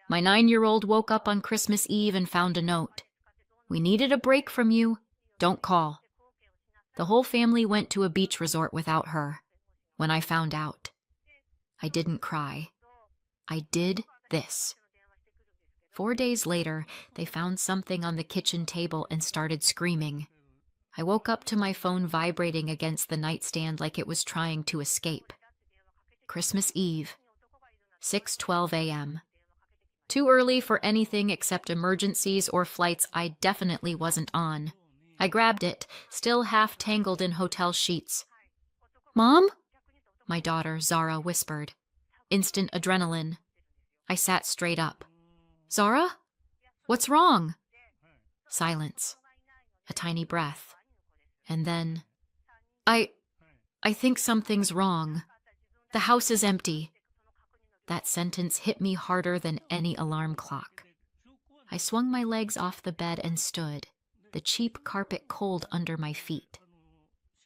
My 9-year-old woke up on Christmas Eve and found a note. We needed a break from you. Don't call. The whole family went to a beach resort without her. When I found out, I didn't cry. I did this. 4 days later, they found something on the kitchen table and started screaming. I woke up to my phone vibrating against the nightstand like it was trying to escape. Christmas Eve, 6:12 a.m. Too early for anything except emergencies or flights I definitely wasn't on. I grabbed it, still half tangled in hotel sheets. "Mom?" my daughter, Zara, whispered. Instant adrenaline. I sat straight up. "Zara? What's wrong?" Silence. A tiny breath. And then, I think something's wrong. The house is empty." That sentence hit me harder than any alarm clock. I swung my legs off the bed and stood, the cheap carpet cold under my feet.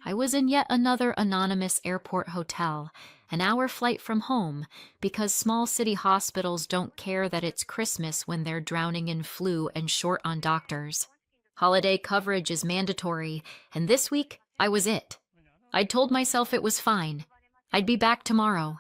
I was in yet another anonymous airport hotel, an hour flight from home, because small city hospitals don't care that it's Christmas when they're drowning in flu and short on doctors. Holiday coverage is mandatory, and this week I was it. I'd told myself it was fine. I'd be back tomorrow.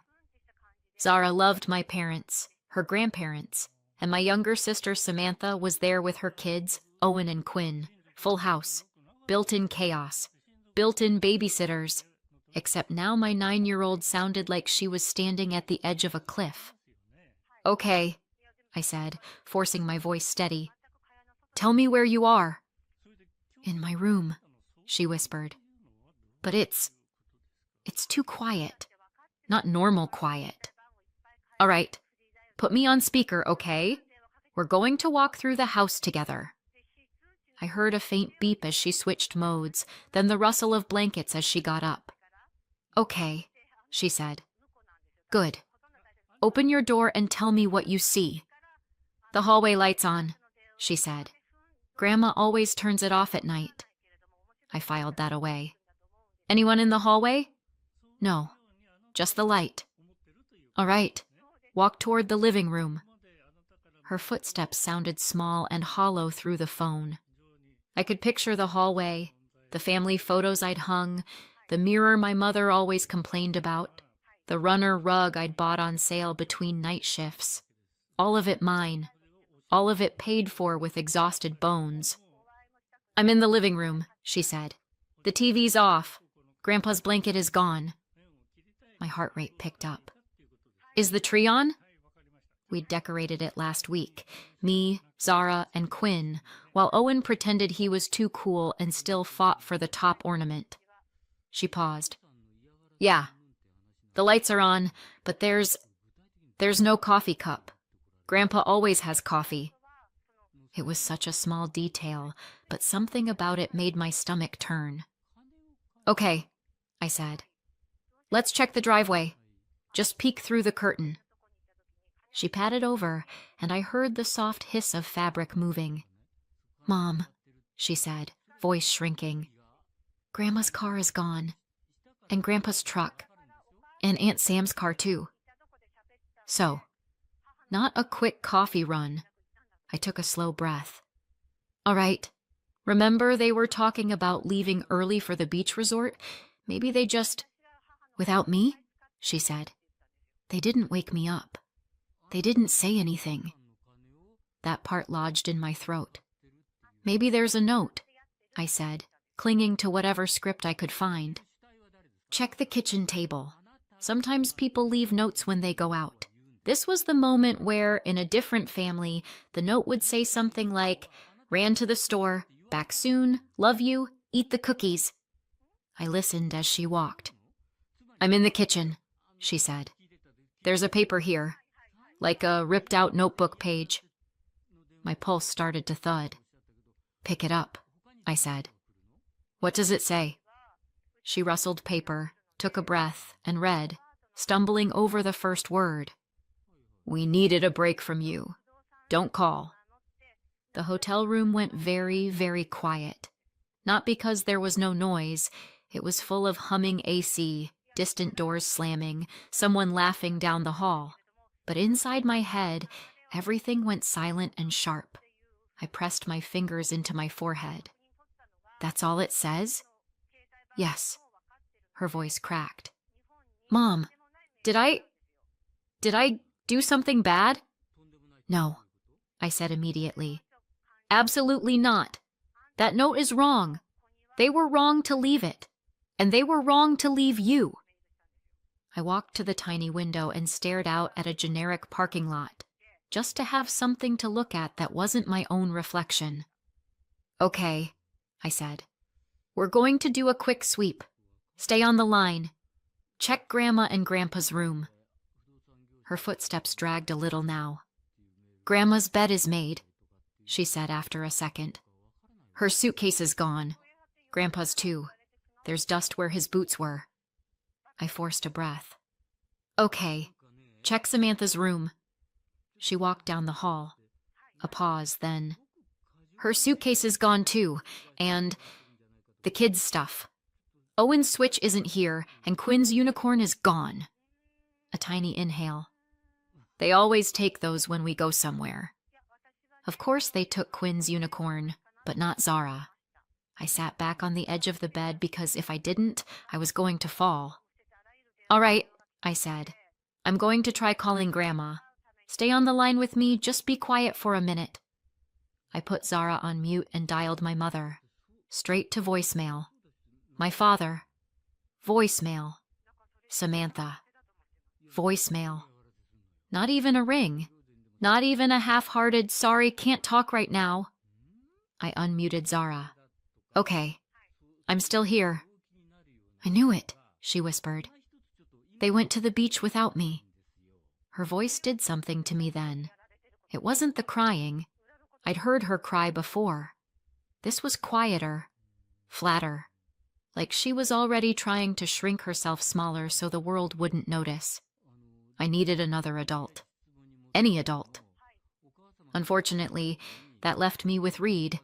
Zara loved my parents, her grandparents, and my younger sister Samantha was there with her kids, Owen and Quinn. Full house, built-in chaos, built-in babysitters, except now my 9-year-old sounded like she was standing at the edge of a cliff. "Okay," I said, forcing my voice steady. "Tell me where you are." "In my room," she whispered. "But it's too quiet. Not normal quiet." "All right, put me on speaker, okay? We're going to walk through the house together." I heard a faint beep as she switched modes, then the rustle of blankets as she got up. "Okay," she said. "Good. Open your door and tell me what you see." "The hallway light's on," she said. "Grandma always turns it off at night." I filed that away. "Anyone in the hallway?" "No, just the light." "All right, walk toward the living room." Her footsteps sounded small and hollow through the phone. I could picture the hallway, the family photos I'd hung, the mirror my mother always complained about, the runner rug I'd bought on sale between night shifts. All of it mine. All of it paid for with exhausted bones. "I'm in the living room," she said. "The TV's off. Grandpa's blanket is gone." My heart rate picked up. "Is the tree on?" We'd decorated it last week, me, Zara, and Quinn, while Owen pretended he was too cool and still fought for the top ornament. She paused. "Yeah, the lights are on, but there's no coffee cup. Grandpa always has coffee." It was such a small detail, but something about it made my stomach turn. "Okay," I said. "Let's check the driveway. Just peek through the curtain." She patted over, and I heard the soft hiss of fabric moving. "Mom," she said, voice shrinking. "Grandma's car is gone. And Grandpa's truck. And Aunt Sam's car, too." So, not a quick coffee run. I took a slow breath. "All right. Remember they were talking about leaving early for the beach resort? Maybe they just—" "Without me?" she said. "They didn't wake me up. They didn't say anything." That part lodged in my throat. "Maybe there's a note," I said, clinging to whatever script I could find. "Check the kitchen table. Sometimes people leave notes when they go out." This was the moment where, in a different family, the note would say something like, "Ran to the store, back soon, love you, eat the cookies." I listened as she walked. "I'm in the kitchen," she said. "There's a paper here, like a ripped-out notebook page." My pulse started to thud. "Pick it up," I said. "What does it say?" She rustled paper, took a breath, and read, stumbling over the first word. "We needed a break from you. Don't call." The hotel room went very, very quiet. Not because there was no noise. It was full of humming AC, distant doors slamming, someone laughing down the hall. But inside my head, Everything went silent and sharp. I pressed my fingers into my forehead. That's all it says? Yes. Her voice cracked. Mom, did I do something bad? No, I said immediately. Absolutely not. That note is wrong. They were wrong to leave it, and they were wrong to leave you. I walked to the tiny window and stared out at a generic parking lot, just to have something to look at that wasn't my own reflection. Okay, I said. We're going to do a quick sweep. Stay on the line. Check Grandma and Grandpa's room. Her footsteps dragged a little now. Grandma's bed is made, she said after a second. Her suitcase is gone. Grandpa's too. There's dust where his boots were. I forced a breath. Okay, check Samantha's room. She walked down the hall. A pause, then. Her suitcase is gone too, and the kids' stuff. Owen's Switch isn't here, and Quinn's unicorn is gone. A tiny inhale. They always take those when we go somewhere. Of course they took Quinn's unicorn, but not Zara. I sat back on the edge of the bed because if I didn't, I was going to fall. All right, I said. I'm going to try calling Grandma. Stay on the line with me, just be quiet for a minute. I put Zara on mute and dialed my mother. Straight to voicemail. My father. Voicemail. Samantha. Voicemail. Not even a ring. Not even a half-hearted, sorry, can't talk right now. I unmuted Zara. Okay. I'm still here. I knew it, she whispered. They went to the beach without me. Her voice did something to me then. It wasn't the crying. I'd heard her cry before. This was quieter, flatter, like she was already trying to shrink herself smaller so the world wouldn't notice. I needed another adult. Any adult. Unfortunately, that left me with Reed.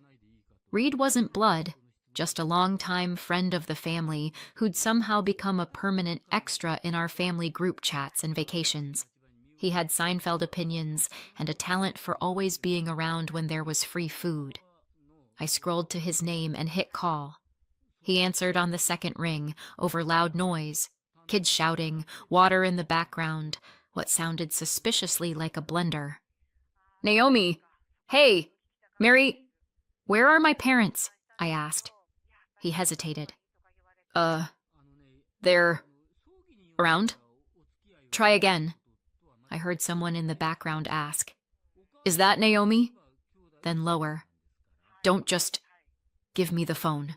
Reed wasn't blood, just a longtime friend of the family who'd somehow become a permanent extra in our family group chats and vacations. He had Seinfeld opinions and a talent for always being around when there was free food. I scrolled to his name and hit call. He answered on the second ring, over loud noise, kids shouting, water in the background, what sounded suspiciously like a blender. Naomi! Hey! Mary! Where are my parents? I asked. He hesitated. They're around? Try again. I heard someone in the background ask. Is that Naomi? Then lower. Don't just give me the phone.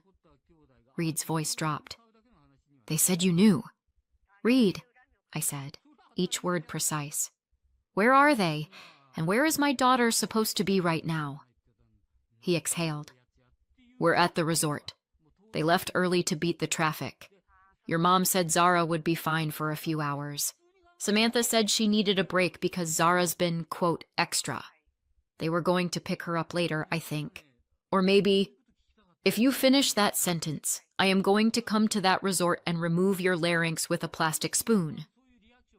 Reed's voice dropped. They said you knew. Reed, I said, each word precise. Where are they? And where is my daughter supposed to be right now? He exhaled. We're at the resort. They left early to beat the traffic. Your mom said Zara would be fine for a few hours. Samantha said she needed a break because Zara's been, quote, extra. They were going to pick her up later, I think. Or maybe, if you finish that sentence, I am going to come to that resort and remove your larynx with a plastic spoon.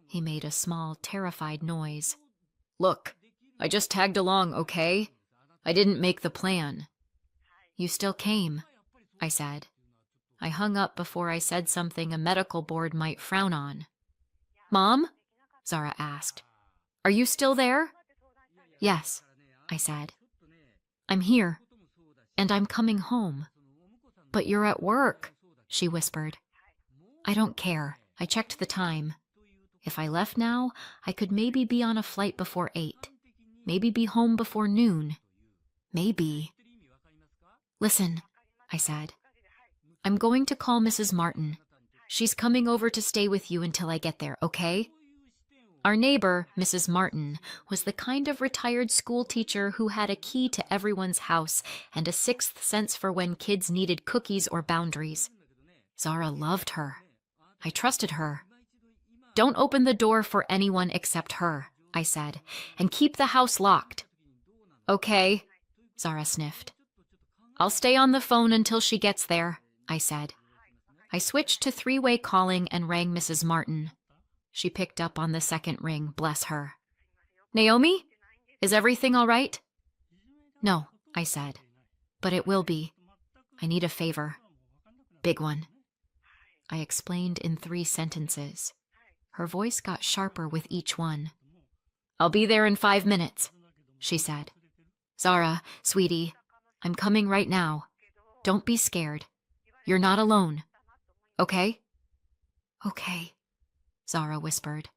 He made a small, terrified noise. Look, I just tagged along, okay? I didn't make the plan. You still came, I said. I hung up before I said something a medical board might frown on. Mom? Zara asked. Are you still there? Yes, I said. I'm here, and I'm coming home. But you're at work, she whispered. I don't care. I checked the time. If I left now, I could maybe be on a flight before 8. Maybe be home before noon. Maybe. Listen, I said. I'm going to call Mrs. Martin. She's coming over to stay with you until I get there, okay? Our neighbor, Mrs. Martin, was the kind of retired school teacher who had a key to everyone's house and a sixth sense for when kids needed cookies or boundaries. Zara loved her. I trusted her. Don't open the door for anyone except her, I said, and keep the house locked. Okay, Zara sniffed. I'll stay on the phone until she gets there, I said. I switched to three-way calling and rang Mrs. Martin. She picked up on the second ring, bless her. Naomi? Is everything all right? No, I said, but it will be. I need a favor. Big one. I explained in 3 sentences. Her voice got sharper with each one. I'll be there in 5 minutes, she said. Zara, sweetie, I'm coming right now. Don't be scared. You're not alone. Okay? Okay, Zara whispered.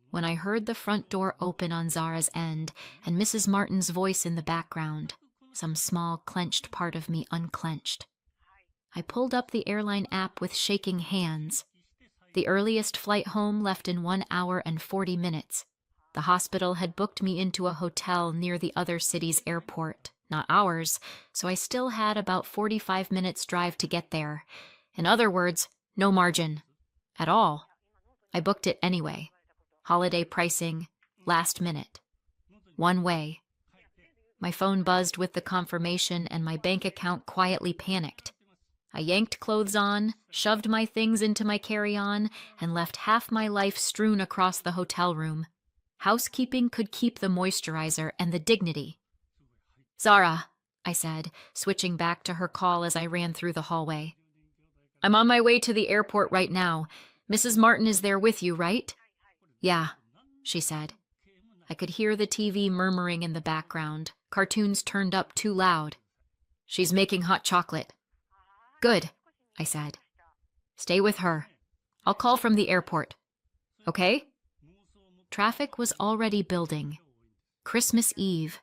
When I heard the front door open on Zara's end and Mrs. Martin's voice in the background, some small clenched part of me unclenched. I pulled up the airline app with shaking hands. The earliest flight home left in 1 hour and 40 minutes. The hospital had booked me into a hotel near the other city's airport, not ours, so I still had about 45 minutes drive to get there. In other words, no margin. At all. I booked it anyway. Holiday pricing, last minute. One way. My phone buzzed with the confirmation and my bank account quietly panicked. I yanked clothes on, shoved my things into my carry-on, and left half my life strewn across the hotel room. Housekeeping could keep the moisturizer and the dignity. Zara, I said, switching back to her call as I ran through the hallway. I'm on my way to the airport right now. Mrs. Martin is there with you, right? Yeah, she said. I could hear the TV murmuring in the background, cartoons turned up too loud. She's making hot chocolate. Good, I said. Stay with her. I'll call from the airport. Okay? Traffic was already building. Christmas Eve.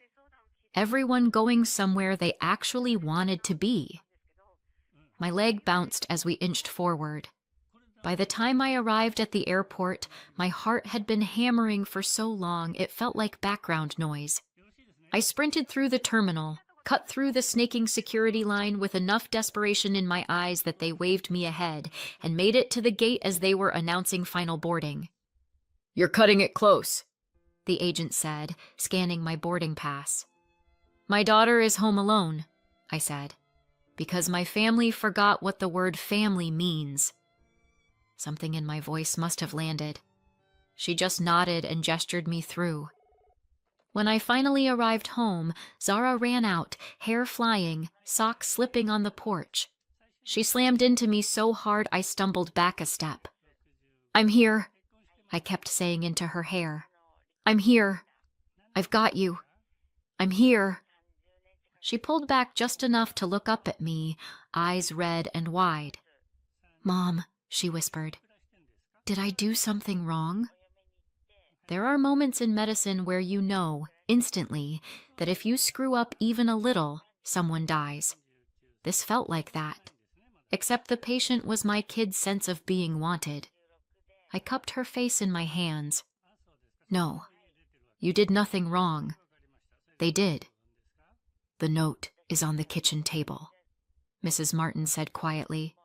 Everyone going somewhere they actually wanted to be. My leg bounced as we inched forward. By the time I arrived at the airport, my heart had been hammering for so long it felt like background noise. I sprinted through the terminal, cut through the snaking security line with enough desperation in my eyes that they waved me ahead, and made it to the gate as they were announcing final boarding. You're cutting it close, the agent said, scanning my boarding pass. My daughter is home alone, I said, because my family forgot what the word family means. Something in my voice must have landed. She just nodded and gestured me through. When I finally arrived home, Zara ran out, hair flying, socks slipping on the porch. She slammed into me so hard I stumbled back a step. I'm here, I kept saying into her hair. I'm here. I've got you. I'm here. She pulled back just enough to look up at me, eyes red and wide. Mom, she whispered, did I do something wrong? There are moments in medicine where you know, instantly, that if you screw up even a little, someone dies. This felt like that. Except the patient was my kid's sense of being wanted. I cupped her face in my hands. No, you did nothing wrong. They did. The note is on the kitchen table, Mrs. Martin said quietly.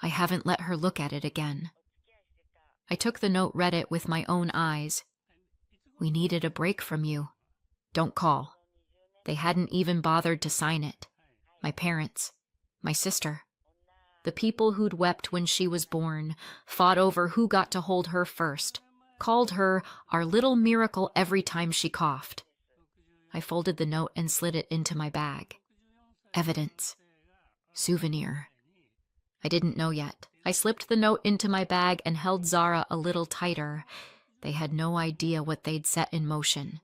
I haven't let her look at it again. I took the note, read it with my own eyes. We needed a break from you. Don't call. They hadn't even bothered to sign it. My parents, my sister, the people who'd wept when she was born, fought over who got to hold her first, called her our little miracle every time she coughed. I folded the note and slid it into my bag. Evidence. Souvenir. I didn't know yet. I slipped the note into my bag and held Zara a little tighter. They had no idea what they'd set in motion.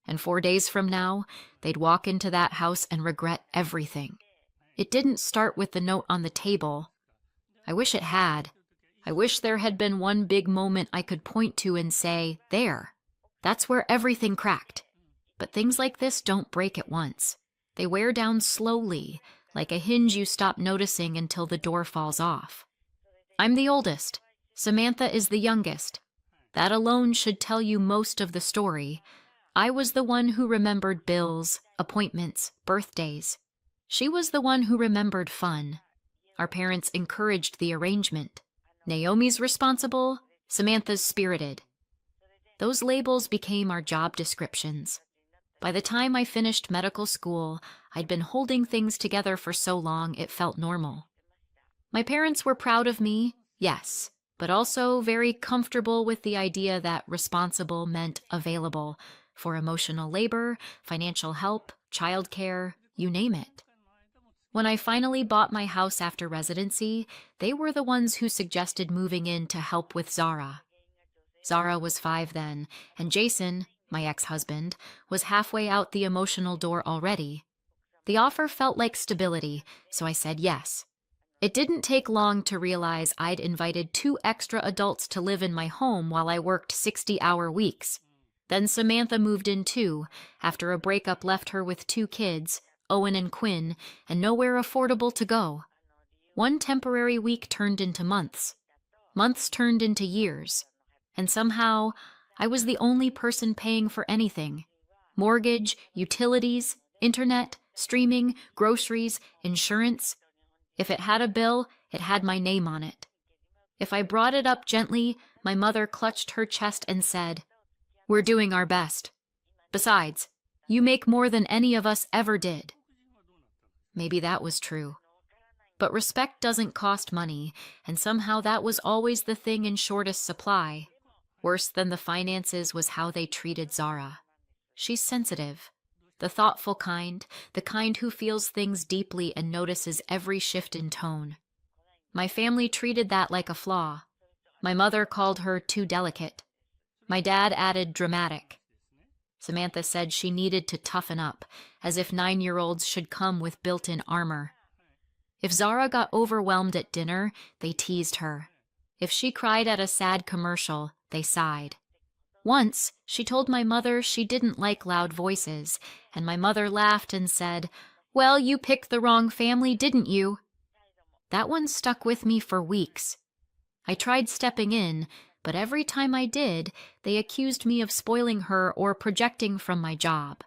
And 4 days from now, they'd walk into that house and regret everything. It didn't start with the note on the table. I wish it had. I wish there had been one big moment I could point to and say, there. That's where everything cracked. But things like this don't break at once. They wear down slowly, like a hinge you stop noticing until the door falls off. I'm the oldest. Samantha is the youngest. That alone should tell you most of the story. I was the one who remembered bills, appointments, birthdays. She was the one who remembered fun. Our parents encouraged the arrangement. Naomi's responsible, Samantha's spirited. Those labels became our job descriptions. By the time I finished medical school, I'd been holding things together for so long it felt normal. My parents were proud of me, yes, but also very comfortable with the idea that responsible meant available, for emotional labor, financial help, childcare, you name it. When I finally bought my house after residency, they were the ones who suggested moving in to help with Zara. Zara was 5 then, and Jason, my ex-husband, was halfway out the emotional door already. The offer felt like stability, so I said yes. It didn't take long to realize I'd invited 2 extra adults to live in my home while I worked 60-hour weeks. Then Samantha moved in too, after a breakup left her with 2 kids, Owen and Quinn, and nowhere affordable to go. One temporary week turned into months. Months turned into years. And somehow, I was the only person paying for anything. Mortgage, utilities, internet, streaming, groceries, insurance. If it had a bill, it had my name on it. If I brought it up gently, my mother clutched her chest and said, "We're doing our best. Besides, you make more than any of us ever did." Maybe that was true. But respect doesn't cost money, and somehow that was always the thing in shortest supply. Worse than the finances was how they treated Zara. She's sensitive. The thoughtful kind, the kind who feels things deeply and notices every shift in tone. My family treated that like a flaw. My mother called her too delicate. My dad added dramatic. Samantha said she needed to toughen up, as if 9-year-olds should come with built-in armor. If Zara got overwhelmed at dinner, they teased her. If she cried at a sad commercial, they sighed. Once, she told my mother she didn't like loud voices, and my mother laughed and said, "Well, you picked the wrong family, didn't you?" That one stuck with me for weeks. I tried stepping in, but every time I did, they accused me of spoiling her or projecting from my job.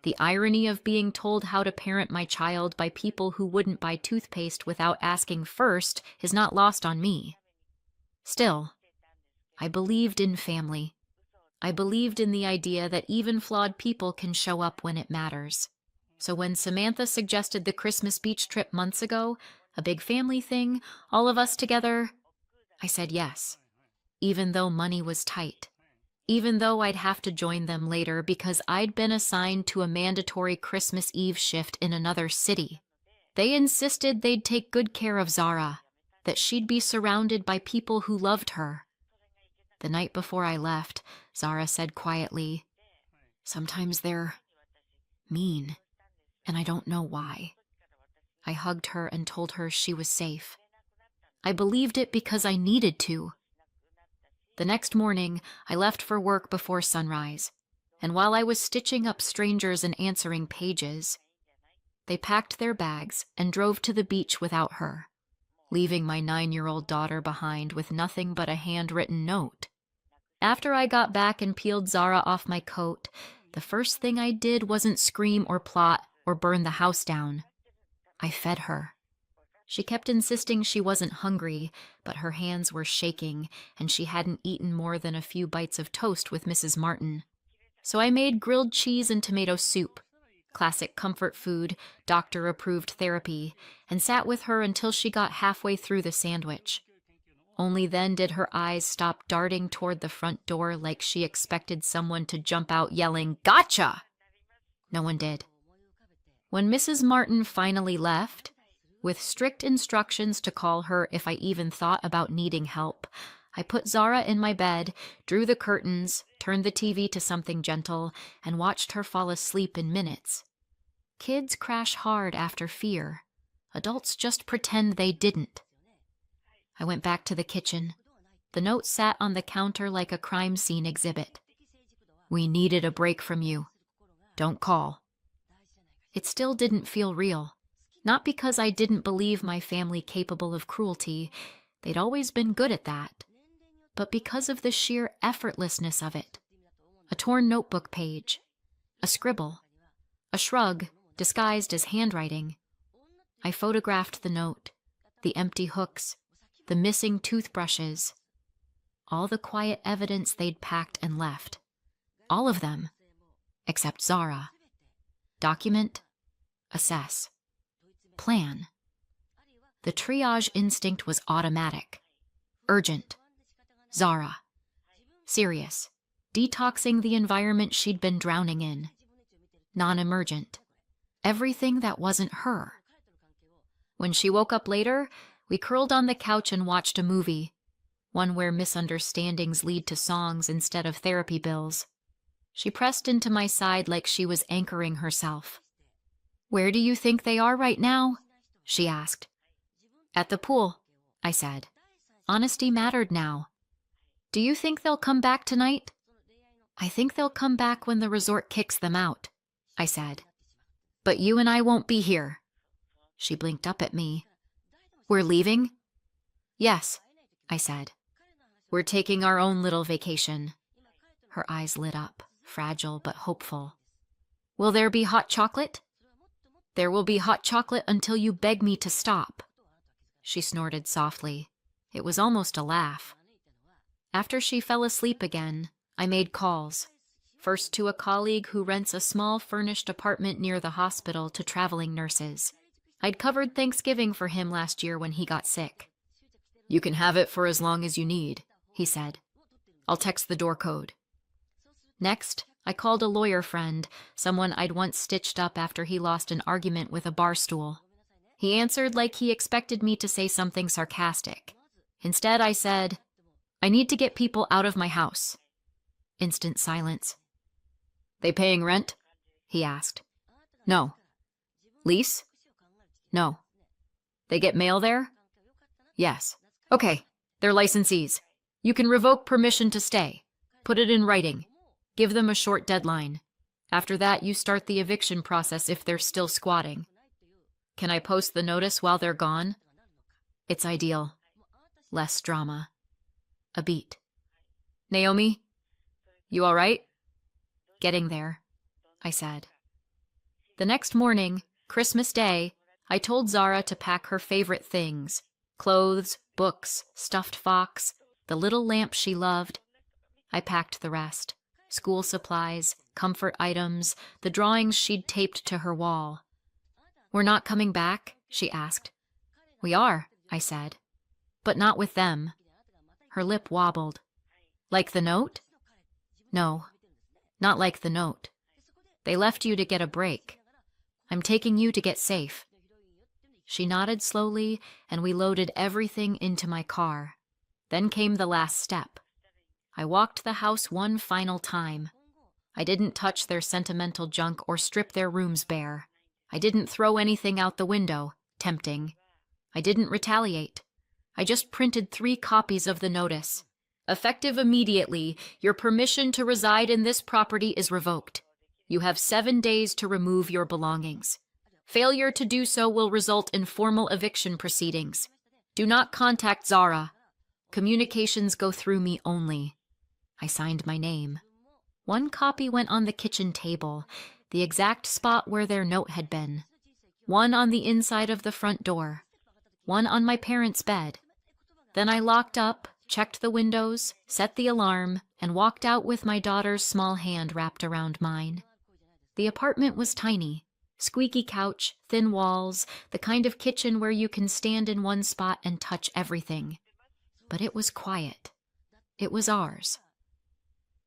The irony of being told how to parent my child by people who wouldn't buy toothpaste without asking first is not lost on me. Still, I believed in family. I believed in the idea that even flawed people can show up when it matters. So when Samantha suggested the Christmas beach trip months ago, a big family thing, all of us together, I said yes, even though money was tight. Even though I'd have to join them later because I'd been assigned to a mandatory Christmas Eve shift in another city. They insisted they'd take good care of Zara, that she'd be surrounded by people who loved her. The night before I left, Zara said quietly, "Sometimes they're mean, and I don't know why." I hugged her and told her she was safe. I believed it because I needed to. The next morning, I left for work before sunrise, and while I was stitching up strangers and answering pages, they packed their bags and drove to the beach without her, leaving my 9-year-old daughter behind with nothing but a handwritten note. After I got back and peeled Zara off my coat, the first thing I did wasn't scream or plot or burn the house down. I fed her. She kept insisting she wasn't hungry, but her hands were shaking, and she hadn't eaten more than a few bites of toast with Mrs. Martin. So I made grilled cheese and tomato soup, classic comfort food, doctor-approved therapy, and sat with her until she got halfway through the sandwich. Only then did her eyes stop darting toward the front door like she expected someone to jump out yelling, "Gotcha!" No one did. When Mrs. Martin finally left, with strict instructions to call her if I even thought about needing help, I put Zara in my bed, drew the curtains, turned the TV to something gentle, and watched her fall asleep in minutes. Kids crash hard after fear. Adults just pretend they didn't. I went back to the kitchen. The note sat on the counter like a crime scene exhibit. "We needed a break from you. Don't call." It still didn't feel real. Not because I didn't believe my family capable of cruelty, they'd always been good at that, but because of the sheer effortlessness of it. A torn notebook page, a scribble, a shrug disguised as handwriting. I photographed the note, the empty hooks, the missing toothbrushes, all the quiet evidence they'd packed and left. All of them, except Zara. Document, assess, plan. The triage instinct was automatic. Urgent. Zara. Serious. detoxing the environment she'd been drowning in. Non-emergent. Everything that wasn't her. When she woke up later, we curled on the couch and watched a movie, one where misunderstandings lead to songs instead of therapy bills. She pressed into my side like she was anchoring herself. "Where do you think they are right now?" she asked. "At the pool," I said. Honesty mattered now. "Do you think they'll come back tonight?" "I think they'll come back when the resort kicks them out," I said. "But you and I won't be here." She blinked up at me. "We're leaving?" "Yes," I said. "We're taking our own little vacation." Her eyes lit up, fragile but hopeful. "Will there be hot chocolate?" "There will be hot chocolate until you beg me to stop." She snorted softly. It was almost a laugh. After she fell asleep again, I made calls. First to a colleague who rents a small furnished apartment near the hospital to traveling nurses. I'd covered Thanksgiving for him last year when he got sick. "You can have it for as long as you need," he said. "I'll text the door code." Next, I called a lawyer friend, someone I'd once stitched up after he lost an argument with a bar stool. He answered like he expected me to say something sarcastic. Instead, I said, "I need to get people out of my house." Instant silence. "They paying rent?" he asked. "No." "Lease?" "No." "They get mail there?" "Yes." "Okay, they're licensees. You can revoke permission to stay. Put it in writing. Give them a short deadline. After that, you start the eviction process if they're still squatting. Can I post the notice while they're gone?" "It's ideal. Less drama." A beat. "Naomi? You all right?" "Getting there," I said. The next morning, Christmas Day, I told Zara to pack her favorite things: clothes, books, stuffed fox, the little lamp she loved. I packed the rest: school supplies, comfort items, the drawings she'd taped to her wall. "We're not coming back?" she asked. "We are," I said. "But not with them." Her lip wobbled. "Like the note?" "No, not like the note. They left you to get a break. I'm taking you to get safe." She nodded slowly, and we loaded everything into my car. Then came the last step. I walked the house one final time. I didn't touch their sentimental junk or strip their rooms bare. I didn't throw anything out the window, tempting. I didn't retaliate. I just printed 3 copies of the notice. "Effective immediately, your permission to reside in this property is revoked. You have 7 days to remove your belongings. Failure to do so will result in formal eviction proceedings. Do not contact Zara. Communications go through me only." I signed my name. 1 copy went on the kitchen table, the exact spot where their note had been. 1 on the inside of the front door. 1 on my parents' bed. Then I locked up, checked the windows, set the alarm, and walked out with my daughter's small hand wrapped around mine. The apartment was tiny. Squeaky couch, thin walls, the kind of kitchen where you can stand in one spot and touch everything. But it was quiet. It was ours.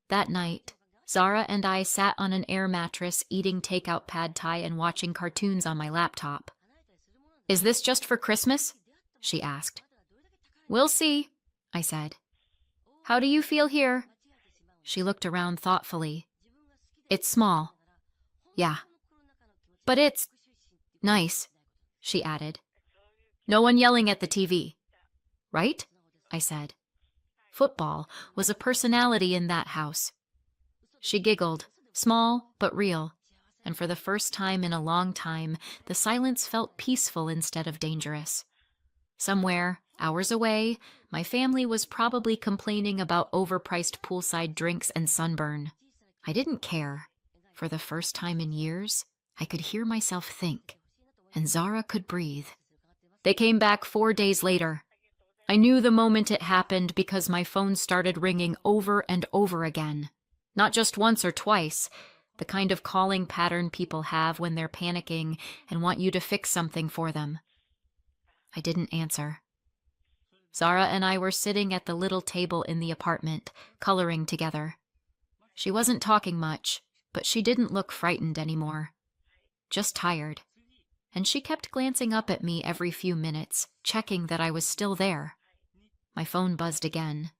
That night, Zara and I sat on an air mattress eating takeout pad thai and watching cartoons on my laptop. "Is this just for Christmas?" she asked. "We'll see," I said. "How do you feel here?" She looked around thoughtfully. "It's small." "Yeah." "But it's nice," she added. "No one yelling at the TV." "Right?" I said. Football was a personality in that house. She giggled, small but real, and for the first time in a long time, the silence felt peaceful instead of dangerous. Somewhere, hours away, my family was probably complaining about overpriced poolside drinks and sunburn. I didn't care. For the first time in years, I could hear myself think, and Zara could breathe. They came back 4 days later. I knew the moment it happened because my phone started ringing over and over again. Not just once or twice, the kind of calling pattern people have when they're panicking and want you to fix something for them. I didn't answer. Zara and I were sitting at the little table in the apartment, coloring together. She wasn't talking much, but she didn't look frightened anymore. Just tired. And she kept glancing up at me every few minutes, checking that I was still there. My phone buzzed again.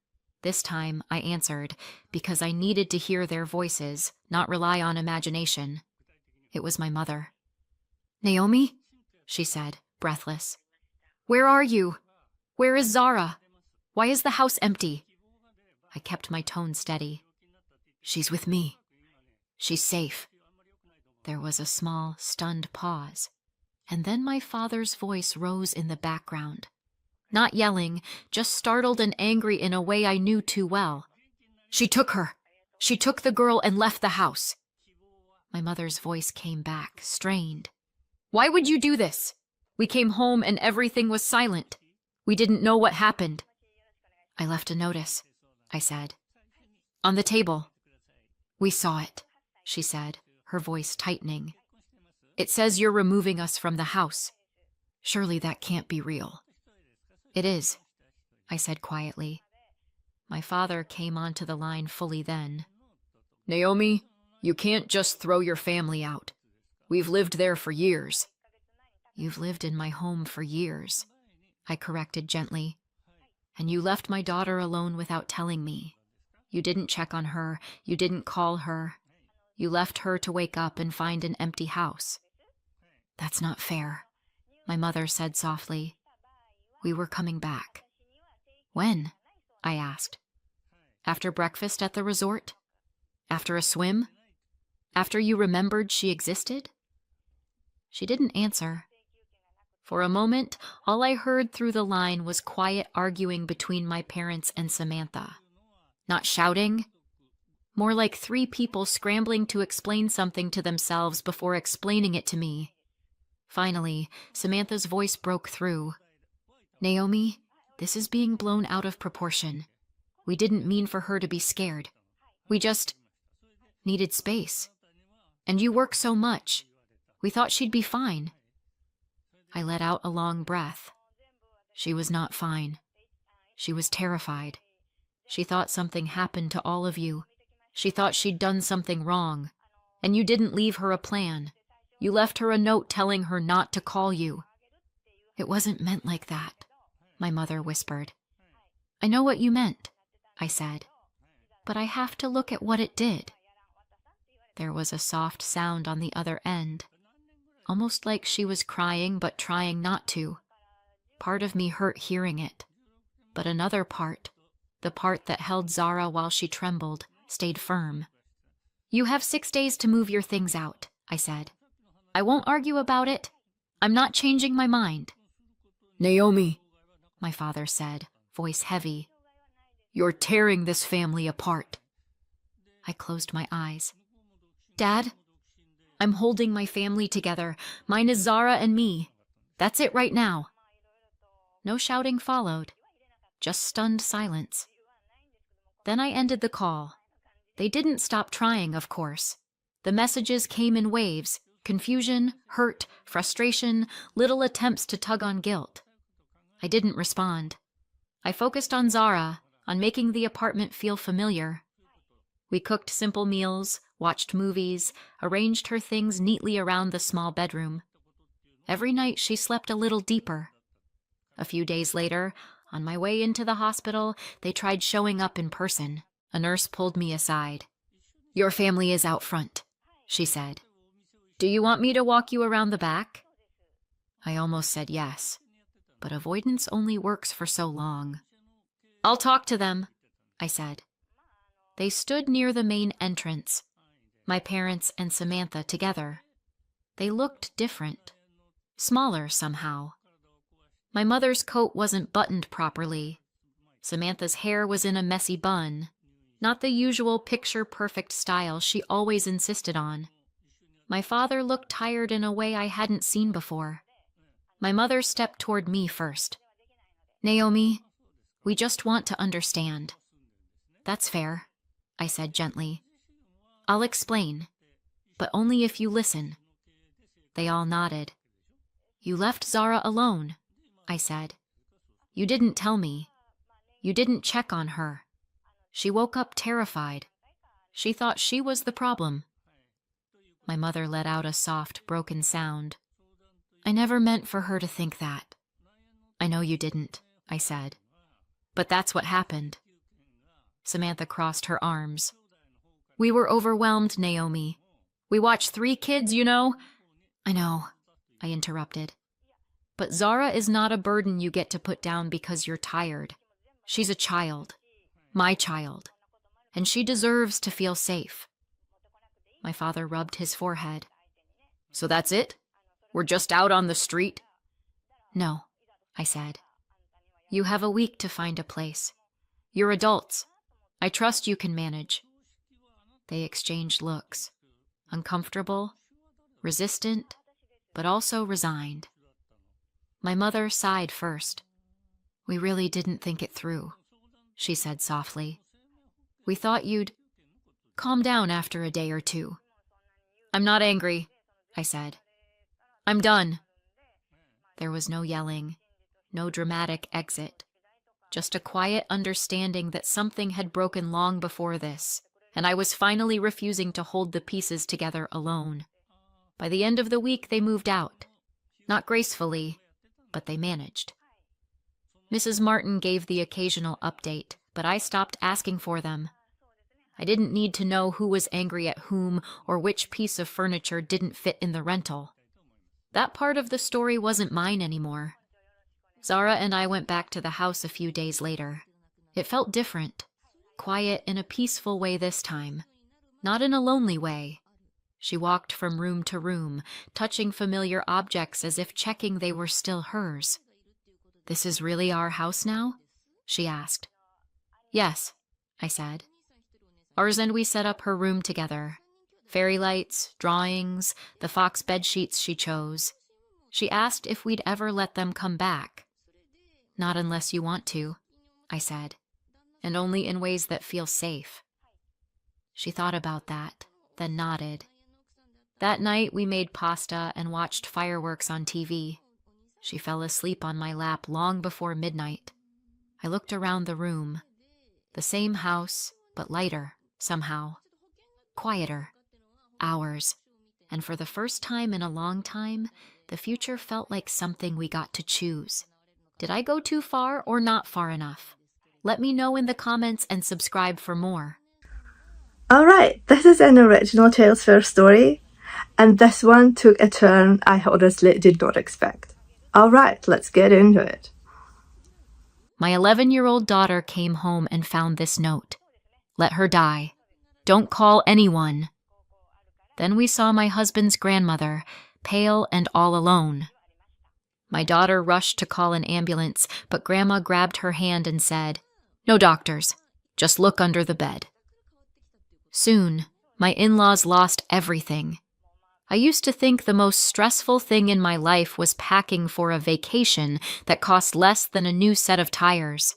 This time I answered, because I needed to hear their voices, not rely on imagination. It was my mother. "Naomi?" she said, breathless. "Where are you? Where is Zara? Why is the house empty?" I kept my tone steady. "She's with me. She's safe." There was a small, stunned pause, and then my father's voice rose in the background. Not yelling, just startled and angry in a way I knew too well. "She took her. She took the girl and left the house." My mother's voice came back, strained. "Why would you do this? We came home and everything was silent. We didn't know what happened." "I left a notice," I said. "On the table." "We saw it," she said, her voice tightening. "It says you're removing us from the house. Surely that can't be real." "It is," I said quietly. My father came onto the line fully then. "Naomi, you can't just throw your family out. We've lived there for years." "You've lived in my home for years," I corrected gently. "And you left my daughter alone without telling me. You didn't check on her. You didn't call her. You left her to wake up and find an empty house." "That's not fair," my mother said softly. "We were coming back." "When?" I asked. "After breakfast at the resort? After a swim? After you remembered she existed?" She didn't answer. For a moment, all I heard through the line was quiet arguing between my parents and Samantha. Not shouting, more like three people scrambling to explain something to themselves before explaining it to me. Finally, Samantha's voice broke through. "Naomi, this is being blown out of proportion. We didn't mean for her to be scared. We just needed space. And you work so much. We thought she'd be fine." I let out a long breath. She was not fine. She was terrified. She thought something happened to all of you. She thought she'd done something wrong. And you didn't leave her a plan. You left her a note telling her not to call you. "It wasn't meant like that," my mother whispered. "I know what you meant," I said. "But I have to look at what it did." There was a soft sound on the other end, almost like she was crying but trying not to. Part of me hurt hearing it, but another part, the part that held Zara while she trembled, stayed firm. "You have 6 days to move your things out," I said. "I won't argue about it. I'm not changing my mind." "Naomi," my father said, voice heavy, "you're tearing this family apart." I closed my eyes. "Dad, I'm holding my family together. Mine is Zara and me. That's it right now." No shouting followed, just stunned silence. Then I ended the call. They didn't stop trying, of course. The messages came in waves: confusion, hurt, frustration, little attempts to tug on guilt. I didn't respond. I focused on Zara, on making the apartment feel familiar. We cooked simple meals, watched movies, arranged her things neatly around the small bedroom. Every night she slept a little deeper. A few days later, on my way into the hospital, they tried showing up in person. A nurse pulled me aside. "Your family is out front," she said. "Do you want me to walk you around the back?" I almost said yes, but avoidance only works for so long. "I'll talk to them," I said. They stood near the main entrance, my parents and Samantha together. They looked different, smaller somehow. My mother's coat wasn't buttoned properly. Samantha's hair was in a messy bun, not the usual picture-perfect style she always insisted on. My father looked tired in a way I hadn't seen before. My mother stepped toward me first. "Naomi, we just want to understand." "That's fair," I said gently. "I'll explain, but only if you listen." They all nodded. "You left Zara alone," I said. "You didn't tell me. You didn't check on her. She woke up terrified. She thought she was the problem. My mother let out a soft, broken sound. I never meant for her to think that. I know you didn't, I said. But that's what happened. Samantha crossed her arms. We were overwhelmed, Naomi. We watched 3 kids, you know. I know, I interrupted. But Zara is not a burden you get to put down because you're tired. She's a child. My child. And she deserves to feel safe. My father rubbed his forehead. So that's it? We're just out on the street? No, I said. You have a week to find a place. You're adults. I trust you can manage. They exchanged looks. Uncomfortable, resistant, but also resigned. My mother sighed first. We really didn't think it through, she said softly. We thought you'd calm down after a day or 2. I'm not angry, I said. I'm done. There was no yelling, no dramatic exit, just a quiet understanding that something had broken long before this, and I was finally refusing to hold the pieces together alone. By the end of the week, they moved out. Not gracefully, but they managed. Mrs. Martin gave the occasional update, but I stopped asking for them. I didn't need to know who was angry at whom or which piece of furniture didn't fit in the rental. That part of the story wasn't mine anymore. Zara and I went back to the house a few days later. It felt different, quiet in a peaceful way this time, not in a lonely way. She walked from room to room, touching familiar objects as if checking they were still hers. This is really our house now? She asked. Yes, I said. Ours, and we set up her room together. Fairy lights, drawings, the fox bedsheets she chose. She asked if we'd ever let them come back. Not unless you want to, I said, and only in ways that feel safe. She thought about that, then nodded. That night we made pasta and watched fireworks on TV. She fell asleep on my lap long before midnight. I looked around the room. The same house, but lighter, somehow. Quieter. Ours. And for the first time in a long time, the future felt like something we got to choose. Did I go too far or not far enough? Let me know in the comments and subscribe for more. Alright, this is an original Tales Fair story, and this one took a turn I honestly did not expect. Alright, let's get into it. My 11-year-old daughter came home and found this note. Let her die. Don't call anyone. Then we saw my husband's grandmother, pale and all alone. My daughter rushed to call an ambulance, but Grandma grabbed her hand and said, No doctors, just look under the bed. Soon, my in-laws lost everything. I used to think the most stressful thing in my life was packing for a vacation that cost less than a new set of tires.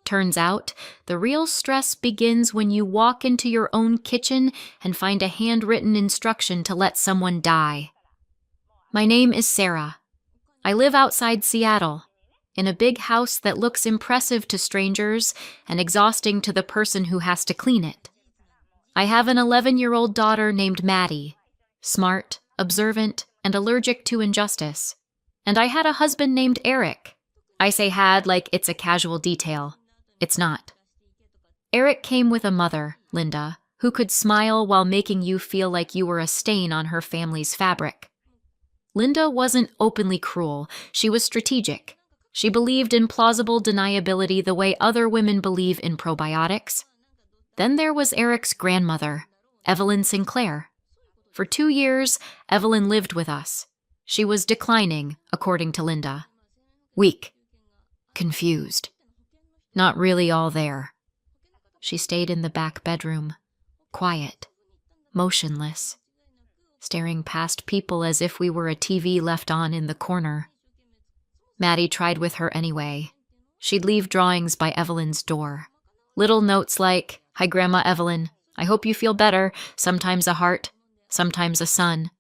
Turns out, the real stress begins when you walk into your own kitchen and find a handwritten instruction to let someone die. My name is Sarah. I live outside Seattle, in a big house that looks impressive to strangers and exhausting to the person who has to clean it. I have an 11-year-old daughter named Maddie, smart, observant, and allergic to injustice. And I had a husband named Eric. I say had like it's a casual detail. It's not. Eric came with a mother, Linda, who could smile while making you feel like you were a stain on her family's fabric. Linda wasn't openly cruel. She was strategic. She believed in plausible deniability the way other women believe in probiotics. Then there was Eric's grandmother, Evelyn Sinclair. For 2 years, Evelyn lived with us. She was declining, according to Linda. Weak. Confused. Not really all there. She stayed in the back bedroom, quiet, motionless, staring past people as if we were a TV left on in the corner. Maddie tried with her anyway. She'd leave drawings by Evelyn's door. Little notes like, Hi, Grandma Evelyn. I hope you feel better. Sometimes a heart, sometimes a sun.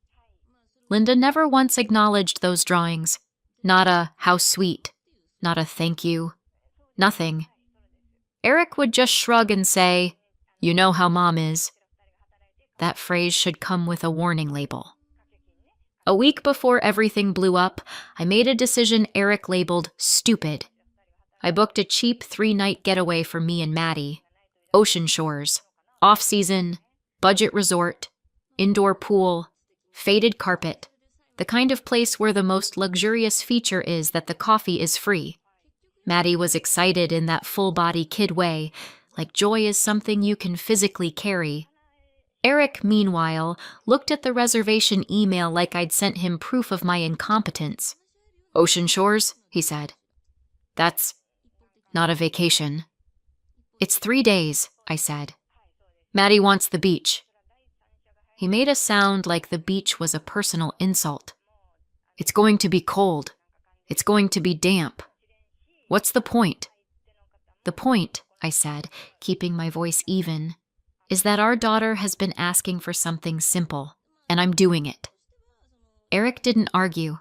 Linda never once acknowledged those drawings. Not a, how sweet. Not a thank you. Nothing. Eric would just shrug and say, You know how Mom is. That phrase should come with a warning label. A week before everything blew up, I made a decision Eric labeled stupid. I booked a cheap 3-night getaway for me and Maddie. Ocean shores, off-season, budget resort, indoor pool, faded carpet, the kind of place where the most luxurious feature is that the coffee is free. Maddie was excited in that full-body kid way, like joy is something you can physically carry. Eric, meanwhile, looked at the reservation email like I'd sent him proof of my incompetence. "Ocean shores?" he said. "That's not a vacation." "It's 3 days," I said. "Maddie wants the beach." He made a sound like the beach was a personal insult. "It's going to be cold. It's going to be damp. What's the point?" "The point," I said, keeping my voice even, "is that our daughter has been asking for something simple, and I'm doing it." Eric didn't argue.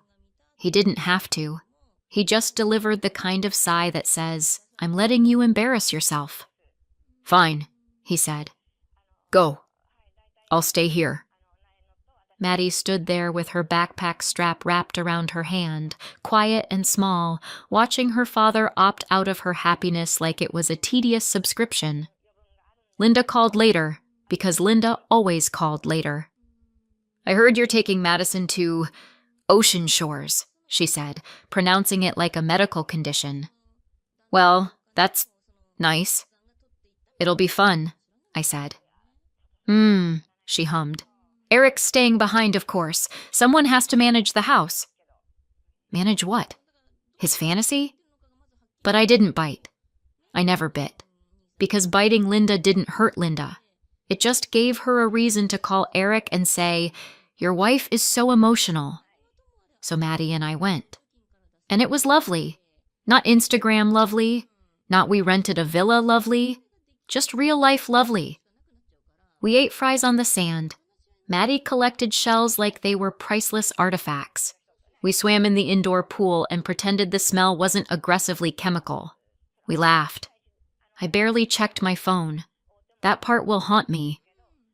He didn't have to. He just delivered the kind of sigh that says, "I'm letting you embarrass yourself." "Fine," he said. "Go. I'll stay here." Maddie stood there with her backpack strap wrapped around her hand, quiet and small, watching her father opt out of her happiness like it was a tedious subscription. Linda called later, because Linda always called later. "I heard you're taking Madison to Ocean Shores," she said, pronouncing it like a medical condition. "Well, that's nice." "It'll be fun," I said. She hummed. "Eric's staying behind, of course. Someone has to manage the house." Manage what? His fantasy? But I didn't bite. I never bit. Because biting Linda didn't hurt Linda. It just gave her a reason to call Eric and say, "Your wife is so emotional." So Maddie and I went. And it was lovely. Not Instagram lovely. Not we rented a villa lovely. Just real life lovely. We ate fries on the sand. Maddie collected shells like they were priceless artifacts. We swam in the indoor pool and pretended the smell wasn't aggressively chemical. We laughed. I barely checked my phone. That part will haunt me.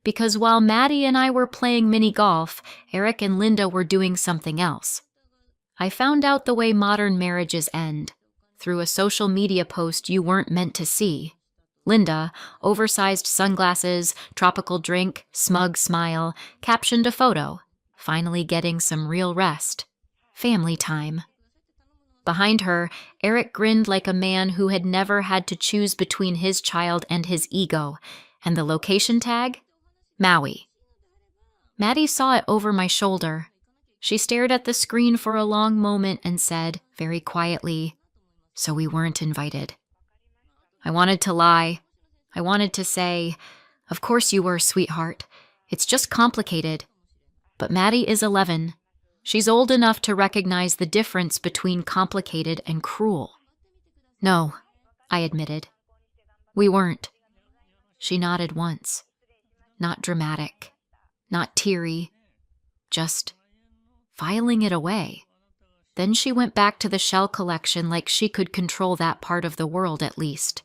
Because while Maddie and I were playing mini golf, Eric and Linda were doing something else. I found out the way modern marriages end, through a social media post you weren't meant to see. Linda, oversized sunglasses, tropical drink, smug smile, captioned a photo, finally getting some real rest. Family time. Behind her, Eric grinned like a man who had never had to choose between his child and his ego, and the location tag? Maui. Maddie saw it over my shoulder. She stared at the screen for a long moment and said, very quietly, "So we weren't invited." I wanted to lie. I wanted to say, "Of course you were, sweetheart. It's just complicated." But Maddie is 11. She's old enough to recognize the difference between complicated and cruel. "No," I admitted. "We weren't." She nodded once. Not dramatic. Not teary. Just filing it away. Then she went back to the shell collection like she could control that part of the world at least.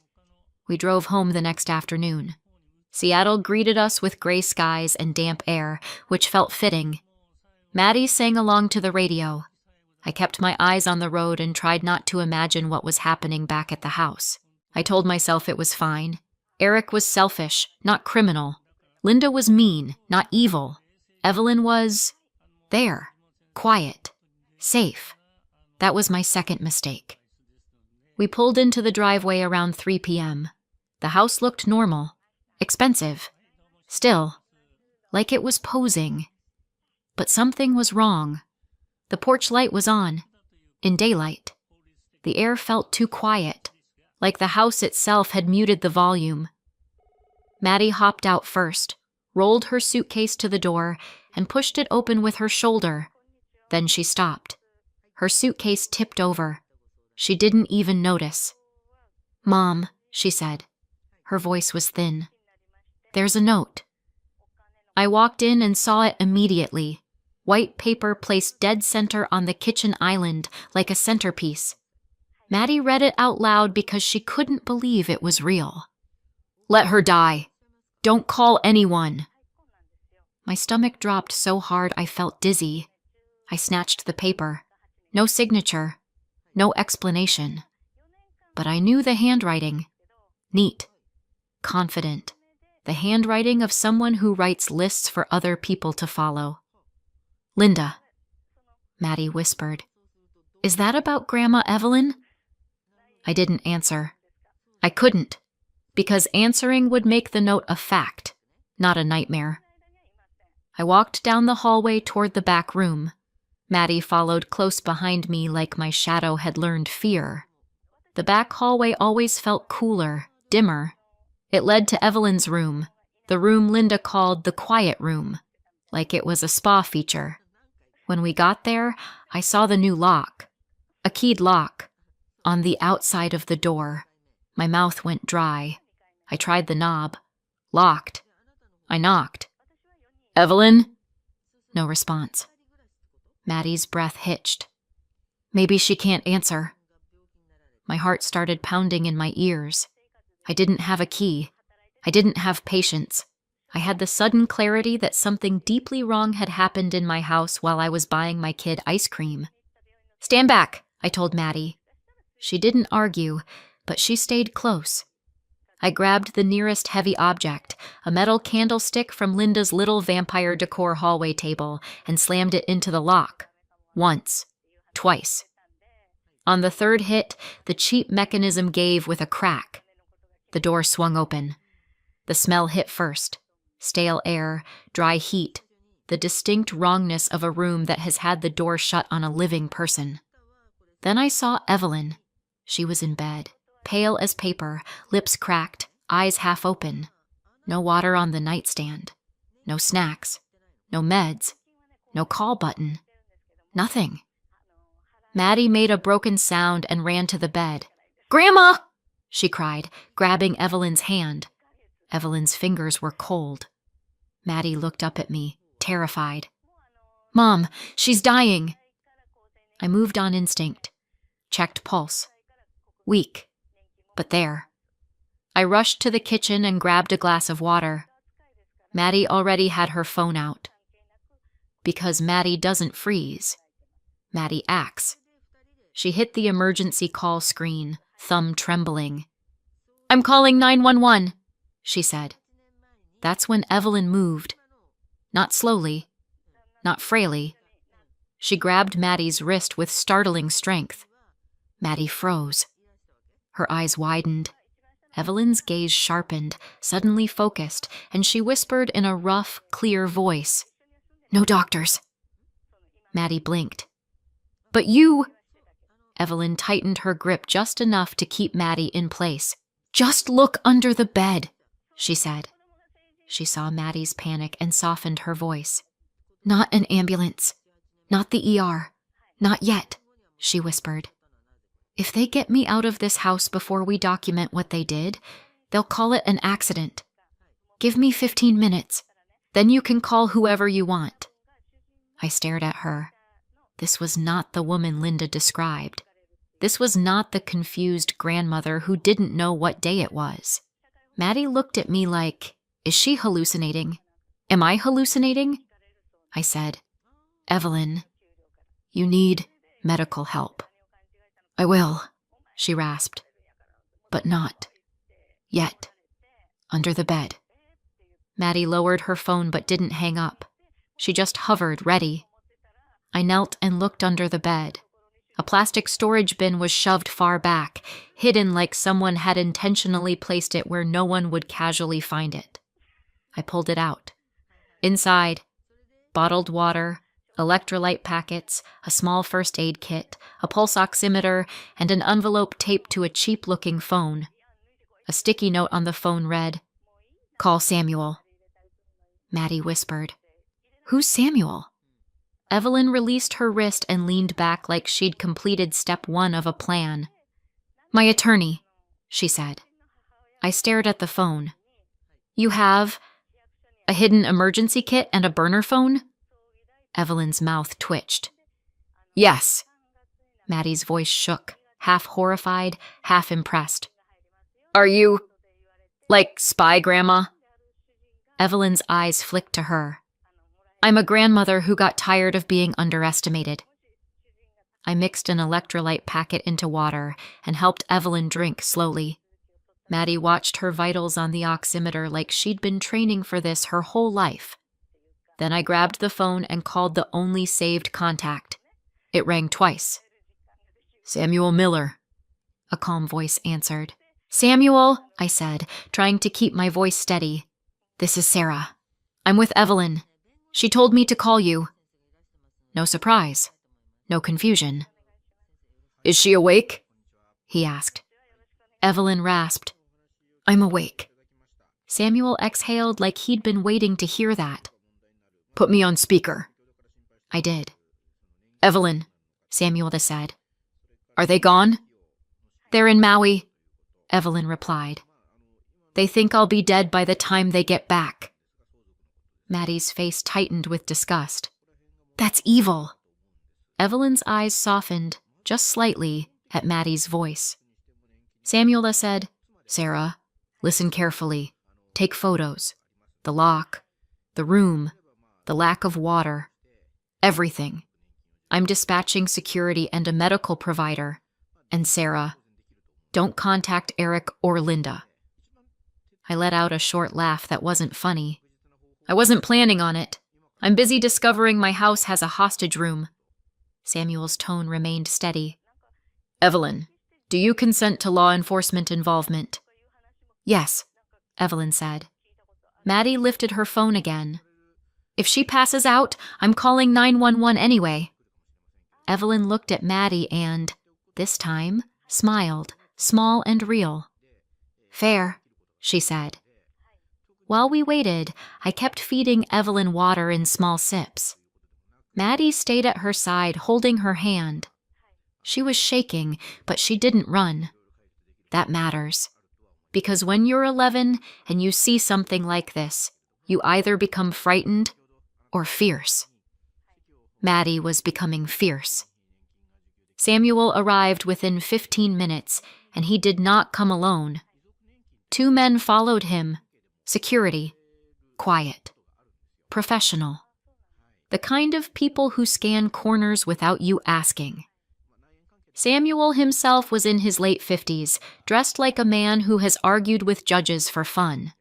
We drove home the next afternoon. Seattle greeted us with gray skies and damp air, which felt fitting. Maddie sang along to the radio. I kept my eyes on the road and tried not to imagine what was happening back at the house. I told myself it was fine. Eric was selfish, not criminal. Linda was mean, not evil. Evelyn was there, quiet, safe. That was my second mistake. We pulled into the driveway around 3 p.m. The house looked normal, expensive, still, like it was posing. But something was wrong. The porch light was on, in daylight. The air felt too quiet, like the house itself had muted the volume. Maddie hopped out first, rolled her suitcase to the door, and pushed it open with her shoulder. Then she stopped. Her suitcase tipped over. She didn't even notice. "Mom," she said. Her voice was thin. "There's a note." I walked in and saw it immediately. White paper placed dead center on the kitchen island, like a centerpiece. Maddie read it out loud because she couldn't believe it was real. "Let her die. Don't call anyone." My stomach dropped so hard I felt dizzy. I snatched the paper. No signature. No explanation. But I knew the handwriting. Neat. Confident. The handwriting of someone who writes lists for other people to follow. Linda. Maddie whispered. Is that about Grandma Evelyn? I didn't answer. I couldn't, because answering would make the note a fact, not a nightmare. I walked down the hallway toward the back room. Maddie followed close behind me like my shadow had learned fear. The back hallway always felt cooler, dimmer. It led to Evelyn's room, the room Linda called the quiet room, like it was a spa feature. When we got there, I saw the new lock, a keyed lock, on the outside of the door. My mouth went dry. I tried the knob. Locked. I knocked. Evelyn? No response. Maddie's breath hitched. Maybe she can't answer. My heart started pounding in my ears. I didn't have a key. I didn't have patience. I had the sudden clarity that something deeply wrong had happened in my house while I was buying my kid ice cream. Stand back, I told Maddie. She didn't argue, but she stayed close. I grabbed the nearest heavy object, a metal candlestick from Linda's little vampire decor hallway table, and slammed it into the lock. Once. Twice. On the third hit, the cheap mechanism gave with a crack. The door swung open. The smell hit first. Stale air, dry heat, the distinct wrongness of a room that has had the door shut on a living person. Then I saw Evelyn. She was in bed, pale as paper, lips cracked, eyes half open. No water on the nightstand. No snacks. No meds. No call button. Nothing. Maddie made a broken sound and ran to the bed. Grandma! She cried, grabbing Evelyn's hand. Evelyn's fingers were cold. Maddie looked up at me, terrified. Mom, she's dying. I moved on instinct. Checked pulse. Weak. But there. I rushed to the kitchen and grabbed a glass of water. Maddie already had her phone out. Because Maddie doesn't freeze. Maddie acts. She hit the emergency call screen, thumb trembling. I'm calling 911, she said. That's when Evelyn moved. Not slowly. Not frailly. She grabbed Maddie's wrist with startling strength. Maddie froze. Her eyes widened. Evelyn's gaze sharpened, suddenly focused, and she whispered in a rough, clear voice. No doctors. Maddie blinked. But you... Evelyn tightened her grip just enough to keep Maddie in place. Just look under the bed, she said. She saw Maddie's panic and softened her voice. Not an ambulance. Not the ER. Not yet, she whispered. If they get me out of this house before we document what they did, they'll call it an accident. Give me 15 minutes. Then you can call whoever you want. I stared at her. This was not the woman Linda described. This was not the confused grandmother who didn't know what day it was. Maddie looked at me like, is she hallucinating? Am I hallucinating? I said, Evelyn, you need medical help. I will, she rasped. But not yet. Under the bed. Maddie lowered her phone but didn't hang up. She just hovered, ready. I knelt and looked under the bed. A plastic storage bin was shoved far back, hidden like someone had intentionally placed it where no one would casually find it. I pulled it out. Inside, bottled water, electrolyte packets, a small first aid kit, a pulse oximeter, and an envelope taped to a cheap-looking phone. A sticky note on the phone read, Call Samuel. Maddie whispered, Who's Samuel? Evelyn released her wrist and leaned back like she'd completed step 1 of a plan. My attorney, she said. I stared at the phone. You have a hidden emergency kit and a burner phone? Evelyn's mouth twitched. Yes. Maddie's voice shook, half horrified, half impressed. Are you, like, spy grandma? Evelyn's eyes flicked to her. I'm a grandmother who got tired of being underestimated. I mixed an electrolyte packet into water and helped Evelyn drink slowly. Maddie watched her vitals on the oximeter like she'd been training for this her whole life. Then I grabbed the phone and called the only saved contact. It rang twice. "Samuel Miller," a calm voice answered. "Samuel," I said, trying to keep my voice steady. "This is Sarah. I'm with Evelyn. She told me to call you." No surprise. No confusion. "Is she awake?" he asked. Evelyn rasped, "I'm awake." Samuel exhaled like he'd been waiting to hear that. "Put me on speaker." I did. "Evelyn," Samuel said. "Are they gone?" "They're in Maui," Evelyn replied. "They think I'll be dead by the time they get back." Maddie's face tightened with disgust. "That's evil." Evelyn's eyes softened, just slightly, at Maddie's voice. Samuel said, "Sarah, listen carefully. Take photos. The lock, the room, the lack of water, everything. I'm dispatching security and a medical provider. And Sarah, don't contact Eric or Linda." I let out a short laugh that wasn't funny. "I wasn't planning on it. I'm busy discovering my house has a hostage room." Samuel's tone remained steady. "Evelyn, do you consent to law enforcement involvement?" "Yes," Evelyn said. Maddie lifted her phone again. "If she passes out, I'm calling 911 anyway." Evelyn looked at Maddie and, this time, smiled, small and real. "Fair," she said. While we waited, I kept feeding Evelyn water in small sips. Maddie stayed at her side, holding her hand. She was shaking, but she didn't run. That matters. Because when you're 11 and you see something like this, you either become frightened or fierce. Maddie was becoming fierce. Samuel arrived within 15 minutes, and he did not come alone. 2 men followed him. Security. Quiet. Professional. The kind of people who scan corners without you asking. Samuel himself was in his late 50s, dressed like a man who has argued with judges for fun.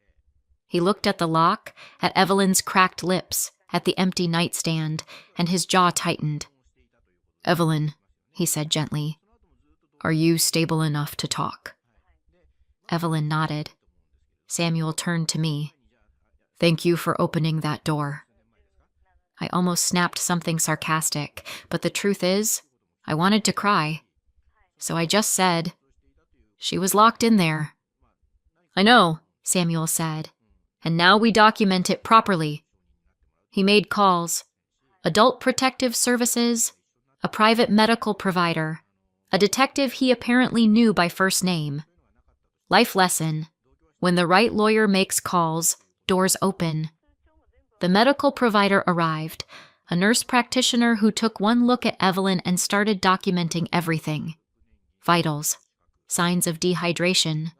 He looked at the lock, at Evelyn's cracked lips, at the empty nightstand, and his jaw tightened. "Evelyn," he said gently, "are you stable enough to talk?" Evelyn nodded. Samuel turned to me. "Thank you for opening that door." I almost snapped something sarcastic, but the truth is, I wanted to cry. So I just said, "She was locked in there." "I know," Samuel said, "and now we document it properly." He made calls. Adult Protective Services, a private medical provider, a detective he apparently knew by first name. Life lesson: when the right lawyer makes calls, doors open. The medical provider arrived, a nurse practitioner who took one look at Evelyn and started documenting everything. Vitals, signs of dehydration,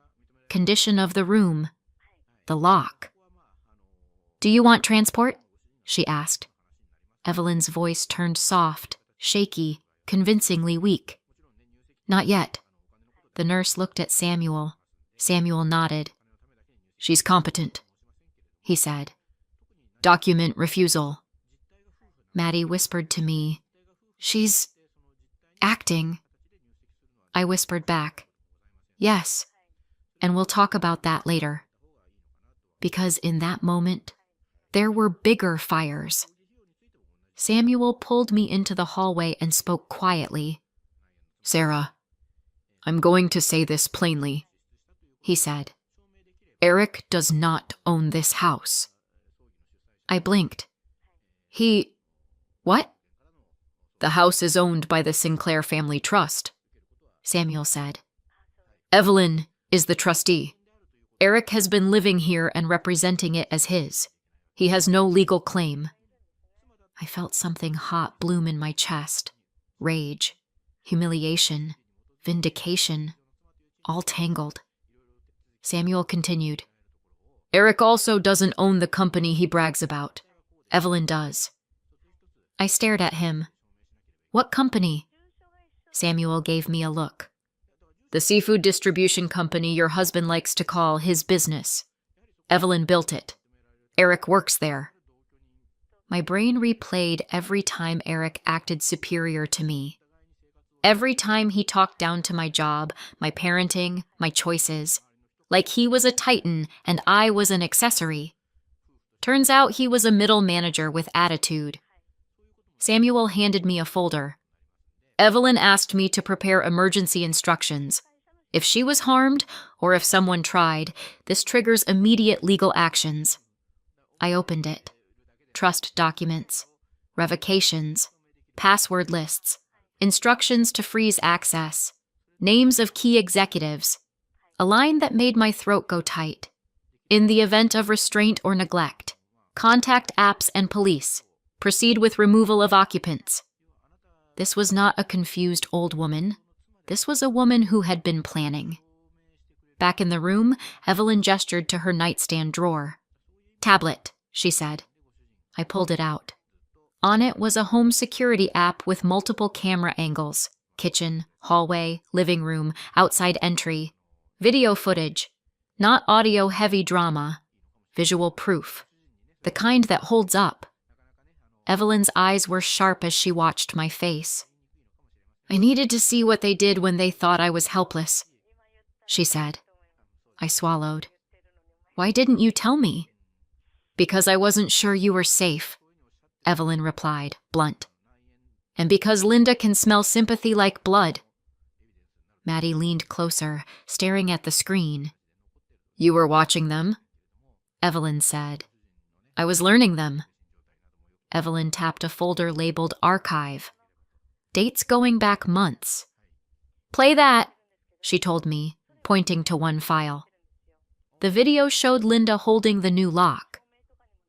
condition of the room, the lock. "Do you want transport?" she asked. Evelyn's voice turned soft, shaky, convincingly weak. "Not yet." The nurse looked at Samuel. Samuel nodded. "She's competent," he said. "Document refusal." Maddie whispered to me, "She's acting." I whispered back, "Yes, and we'll talk about that later." Because in that moment, there were bigger fires. Samuel pulled me into the hallway and spoke quietly. "Sarah, I'm going to say this plainly," he said. "Eric does not own this house." I blinked. What? "The house is owned by the Sinclair Family Trust," Samuel said. "Evelyn is the trustee. Eric has been living here and representing it as his. He has no legal claim." I felt something hot bloom in my chest. Rage, humiliation, vindication, all tangled. Samuel continued. "Eric also doesn't own the company he brags about. Evelyn does. I stared at him. What company? Samuel gave me a look. The seafood distribution company your husband likes to call his business. Evelyn built it. Eric works there. My brain replayed every time Eric acted superior to me. Every time he talked down to my job, my parenting, my choices, like he was a titan and I was an accessory. Turns out he was a middle manager with attitude. Samuel handed me a folder. Evelyn asked me to prepare emergency instructions. If she was harmed, or if someone tried, this triggers immediate legal actions. I opened it. Trust documents, revocations, password lists, instructions to freeze access, names of key executives, a line that made my throat go tight. In the event of restraint or neglect, contact apps and police. Proceed with removal of occupants. This was not a confused old woman. This was a woman who had been planning. Back in the room, Evelyn gestured to her nightstand drawer. Tablet, she said. I pulled it out. On it was a home security app with multiple camera angles. Kitchen, hallway, living room, outside entry. Video footage. Not audio-heavy drama. Visual proof. The kind that holds up. Evelyn's eyes were sharp as she watched my face. I needed to see what they did when they thought I was helpless, she said. I swallowed. Why didn't you tell me? Because I wasn't sure you were safe, Evelyn replied, blunt. And because Linda can smell sympathy like blood. Maddie leaned closer, staring at the screen. You were watching them? Evelyn said. I was learning them. Evelyn tapped a folder labeled Archive. Dates going back months. Play that, she told me, pointing to one file. The video showed Linda holding the new lock.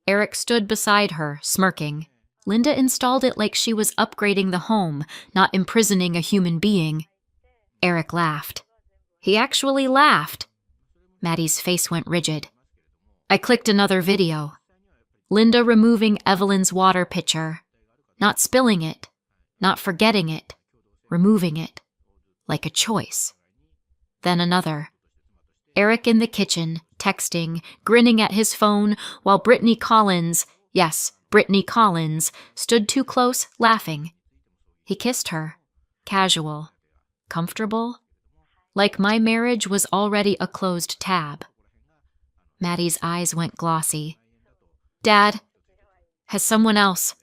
Eric stood beside her, smirking. Linda installed it like she was upgrading the home, not imprisoning a human being. Eric laughed. He actually laughed. Maddie's face went rigid. I clicked another video. Linda removing Evelyn's water pitcher. Not spilling it. Not forgetting it. Removing it. Like a choice. Then another. Eric in the kitchen, texting, grinning at his phone, while Brittany Collins, yes, Brittany Collins, stood too close, laughing. He kissed her. Casual. Comfortable. Like my marriage was already a closed tab. Maddie's eyes went glossy. Dad, has someone else?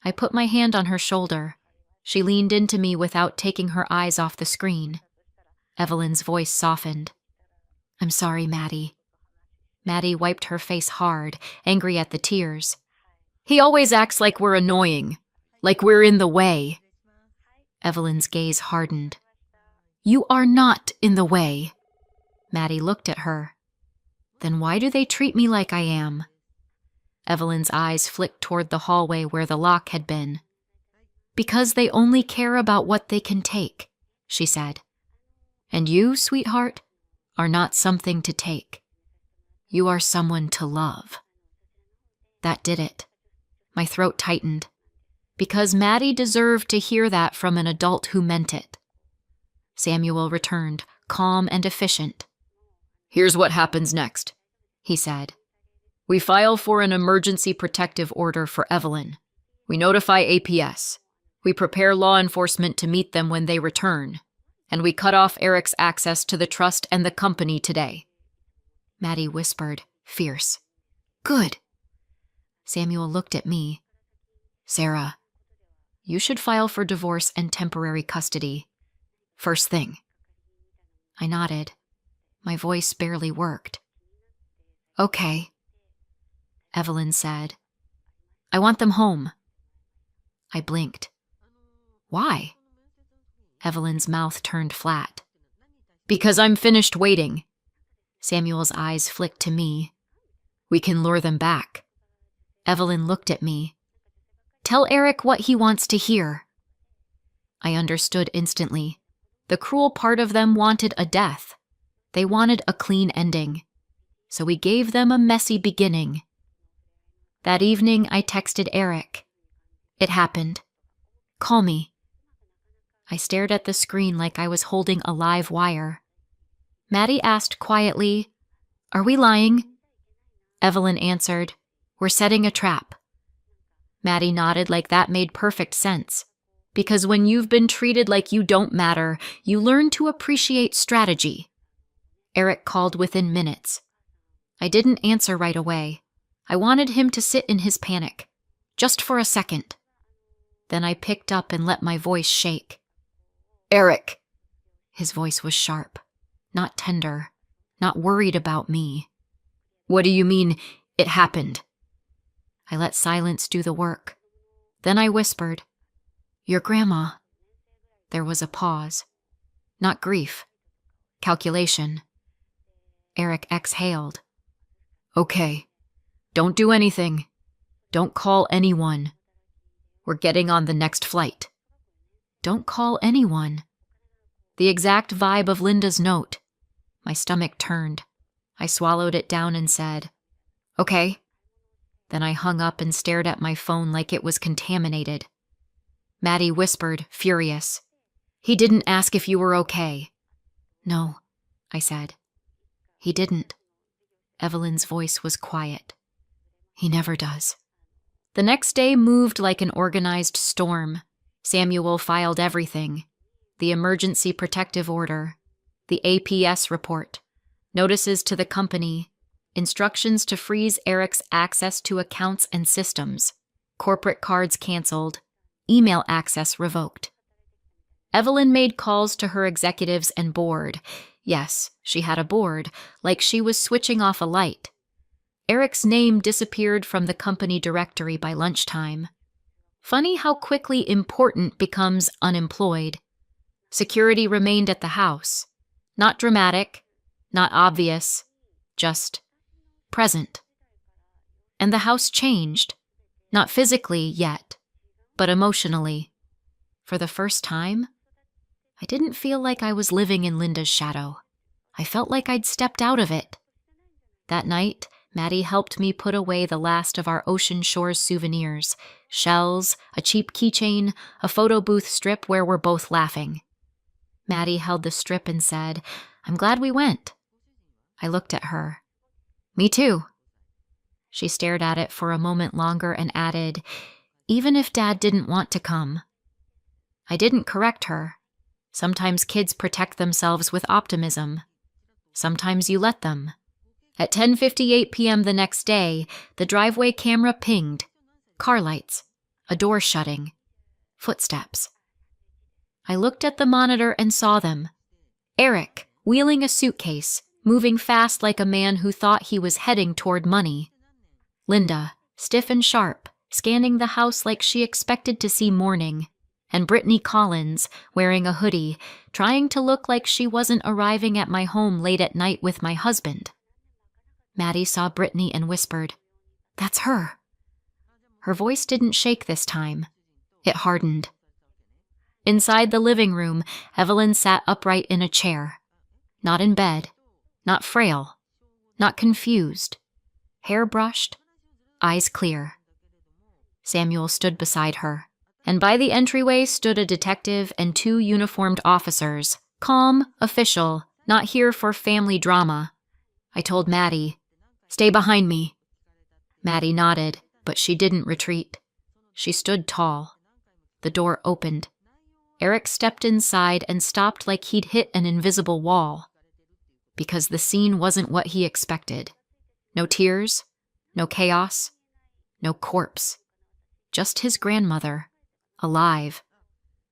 I put my hand on her shoulder. She leaned into me without taking her eyes off the screen. Evelyn's voice softened. I'm sorry, Maddie. Maddie wiped her face hard, angry at the tears. He always acts like we're annoying, like we're in the way. Evelyn's gaze hardened. You are not in the way. Maddie looked at her. Then why do they treat me like I am? Evelyn's eyes flicked toward the hallway where the lock had been. Because they only care about what they can take, she said. And you, sweetheart, are not something to take. You are someone to love. That did it. My throat tightened. Because Maddie deserved to hear that from an adult who meant it. Samuel returned, calm and efficient. Here's what happens next, he said. We file for an emergency protective order for Evelyn. We notify APS. We prepare law enforcement to meet them when they return. And we cut off Eric's access to the trust and the company today. Maddie whispered, fierce. Good. Samuel looked at me. Sarah, you should file for divorce and temporary custody. First thing. I nodded. My voice barely worked. Okay. Evelyn said. I want them home. I blinked. Why? Evelyn's mouth turned flat. Because I'm finished waiting. Samuel's eyes flicked to me. We can lure them back. Evelyn looked at me. Tell Eric what he wants to hear. I understood instantly. The cruel part of them wanted a death. They wanted a clean ending. So we gave them a messy beginning. That evening, I texted Eric. It happened. Call me. I stared at the screen like I was holding a live wire. Maddie asked quietly, "Are we lying?" Evelyn answered, "We're setting a trap." Maddie nodded like that made perfect sense. Because when you've been treated like you don't matter, you learn to appreciate strategy. Eric called within minutes. I didn't answer right away. I wanted him to sit in his panic, just for a second. Then I picked up and let my voice shake. "Eric." His voice was sharp, not tender, not worried about me. "What do you mean, it happened?" I let silence do the work. Then I whispered, "Your grandma." There was a pause. Not grief. Calculation. Eric exhaled. "Okay. Don't do anything. Don't call anyone. We're getting on the next flight." Don't call anyone. The exact vibe of Linda's note. My stomach turned. I swallowed it down and said, "Okay." Then I hung up and stared at my phone like it was contaminated. Maddie whispered, furious, "He didn't ask if you were okay." "No," I said. "He didn't." Evelyn's voice was quiet. "He never does." The next day moved like an organized storm. Samuel filed everything. The emergency protective order, the APS report, notices to the company, instructions to freeze Eric's access to accounts and systems, corporate cards canceled, email access revoked. Evelyn made calls to her executives and board. Yes, she had a board, like she was switching off a light. Eric's name disappeared from the company directory by lunchtime. Funny how quickly important becomes unemployed. Security remained at the house. Not dramatic, not obvious, just present. And the house changed. Not physically yet, but emotionally. For the first time, I didn't feel like I was living in Linda's shadow. I felt like I'd stepped out of it. That night, Maddie helped me put away the last of our Ocean Shores souvenirs, shells, a cheap keychain, a photo booth strip where we're both laughing. Maddie held the strip and said, "I'm glad we went." I looked at her. "Me too." She stared at it for a moment longer and added, "Even if Dad didn't want to come." I didn't correct her. Sometimes kids protect themselves with optimism. Sometimes you let them. At 10:58 p.m. the next day, the driveway camera pinged. Car lights. A door shutting. Footsteps. I looked at the monitor and saw them. Eric, wheeling a suitcase, moving fast like a man who thought he was heading toward money. Linda, stiff and sharp, scanning the house like she expected to see morning. And Brittany Collins, wearing a hoodie, trying to look like she wasn't arriving at my home late at night with my husband. Maddie saw Brittany and whispered, "That's her." Her voice didn't shake this time. It hardened. Inside the living room, Evelyn sat upright in a chair. Not in bed, not frail, not confused. Hair brushed, eyes clear. Samuel stood beside her, and by the entryway stood a detective and 2 uniformed officers, calm, official, not here for family drama. I told Maddie, "Stay behind me." Maddie nodded, but she didn't retreat. She stood tall. The door opened. Eric stepped inside and stopped like he'd hit an invisible wall. Because the scene wasn't what he expected. No tears, no chaos, no corpse. Just his grandmother, alive,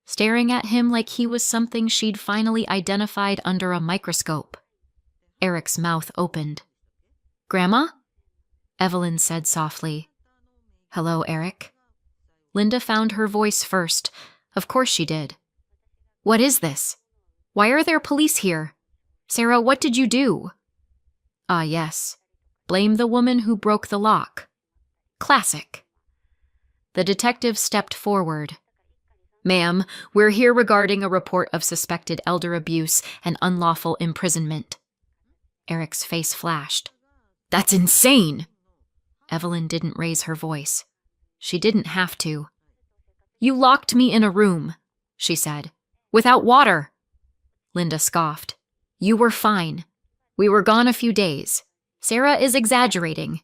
staring at him like he was something she'd finally identified under a microscope. Eric's mouth opened. "Grandma?" Evelyn said softly. "Hello, Eric." Linda found her voice first. Of course she did. "What is this? Why are there police here? Sarah, what did you do?" "Ah, yes. Blame the woman who broke the lock. Classic." The detective stepped forward. "Ma'am, we're here regarding a report of suspected elder abuse and unlawful imprisonment." Eric's face flashed. "That's insane!" Evelyn didn't raise her voice. She didn't have to. "You locked me in a room," she said, "without water." Linda scoffed. "You were fine. We were gone a few days. Sarah is exaggerating."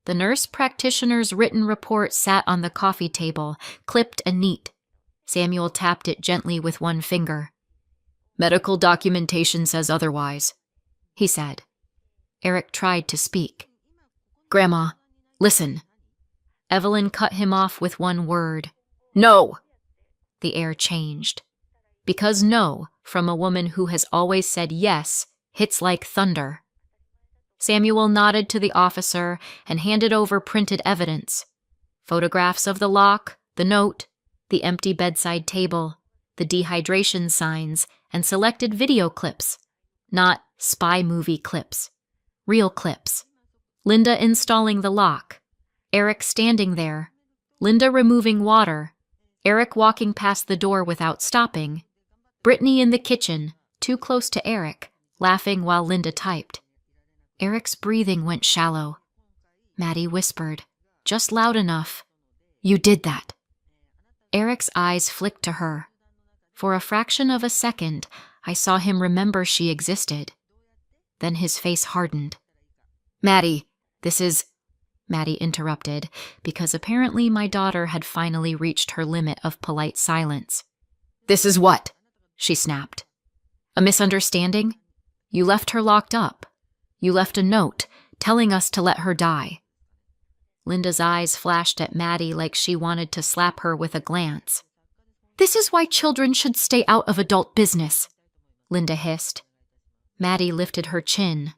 The nurse practitioner's written report sat on the coffee table, clipped and neat. Samuel tapped it gently with one finger. "Medical documentation says otherwise," he said. Eric tried to speak. "Grandma, listen." Evelyn cut him off with one word. "No!" The air changed. Because no, from a woman who has always said yes, hits like thunder. Samuel nodded to the officer and handed over printed evidence. Photographs of the lock, the note, the empty bedside table, the dehydration signs, and selected video clips. Not spy movie clips. Real clips. Linda installing the lock. Eric standing there. Linda removing water. Eric walking past the door without stopping. Brittany in the kitchen, too close to Eric, laughing while Linda typed. Eric's breathing went shallow. Maddie whispered, just loud enough, "You did that." Eric's eyes flicked to her. For a fraction of a second, I saw him remember she existed. Then his face hardened. "Maddie, this is—" Maddie interrupted, because apparently my daughter had finally reached her limit of polite silence. "This is what?" she snapped. "A misunderstanding? You left her locked up. You left a note telling us to let her die." Linda's eyes flashed at Maddie like she wanted to slap her with a glance. "This is why children should stay out of adult business," Linda hissed. Maddie lifted her chin.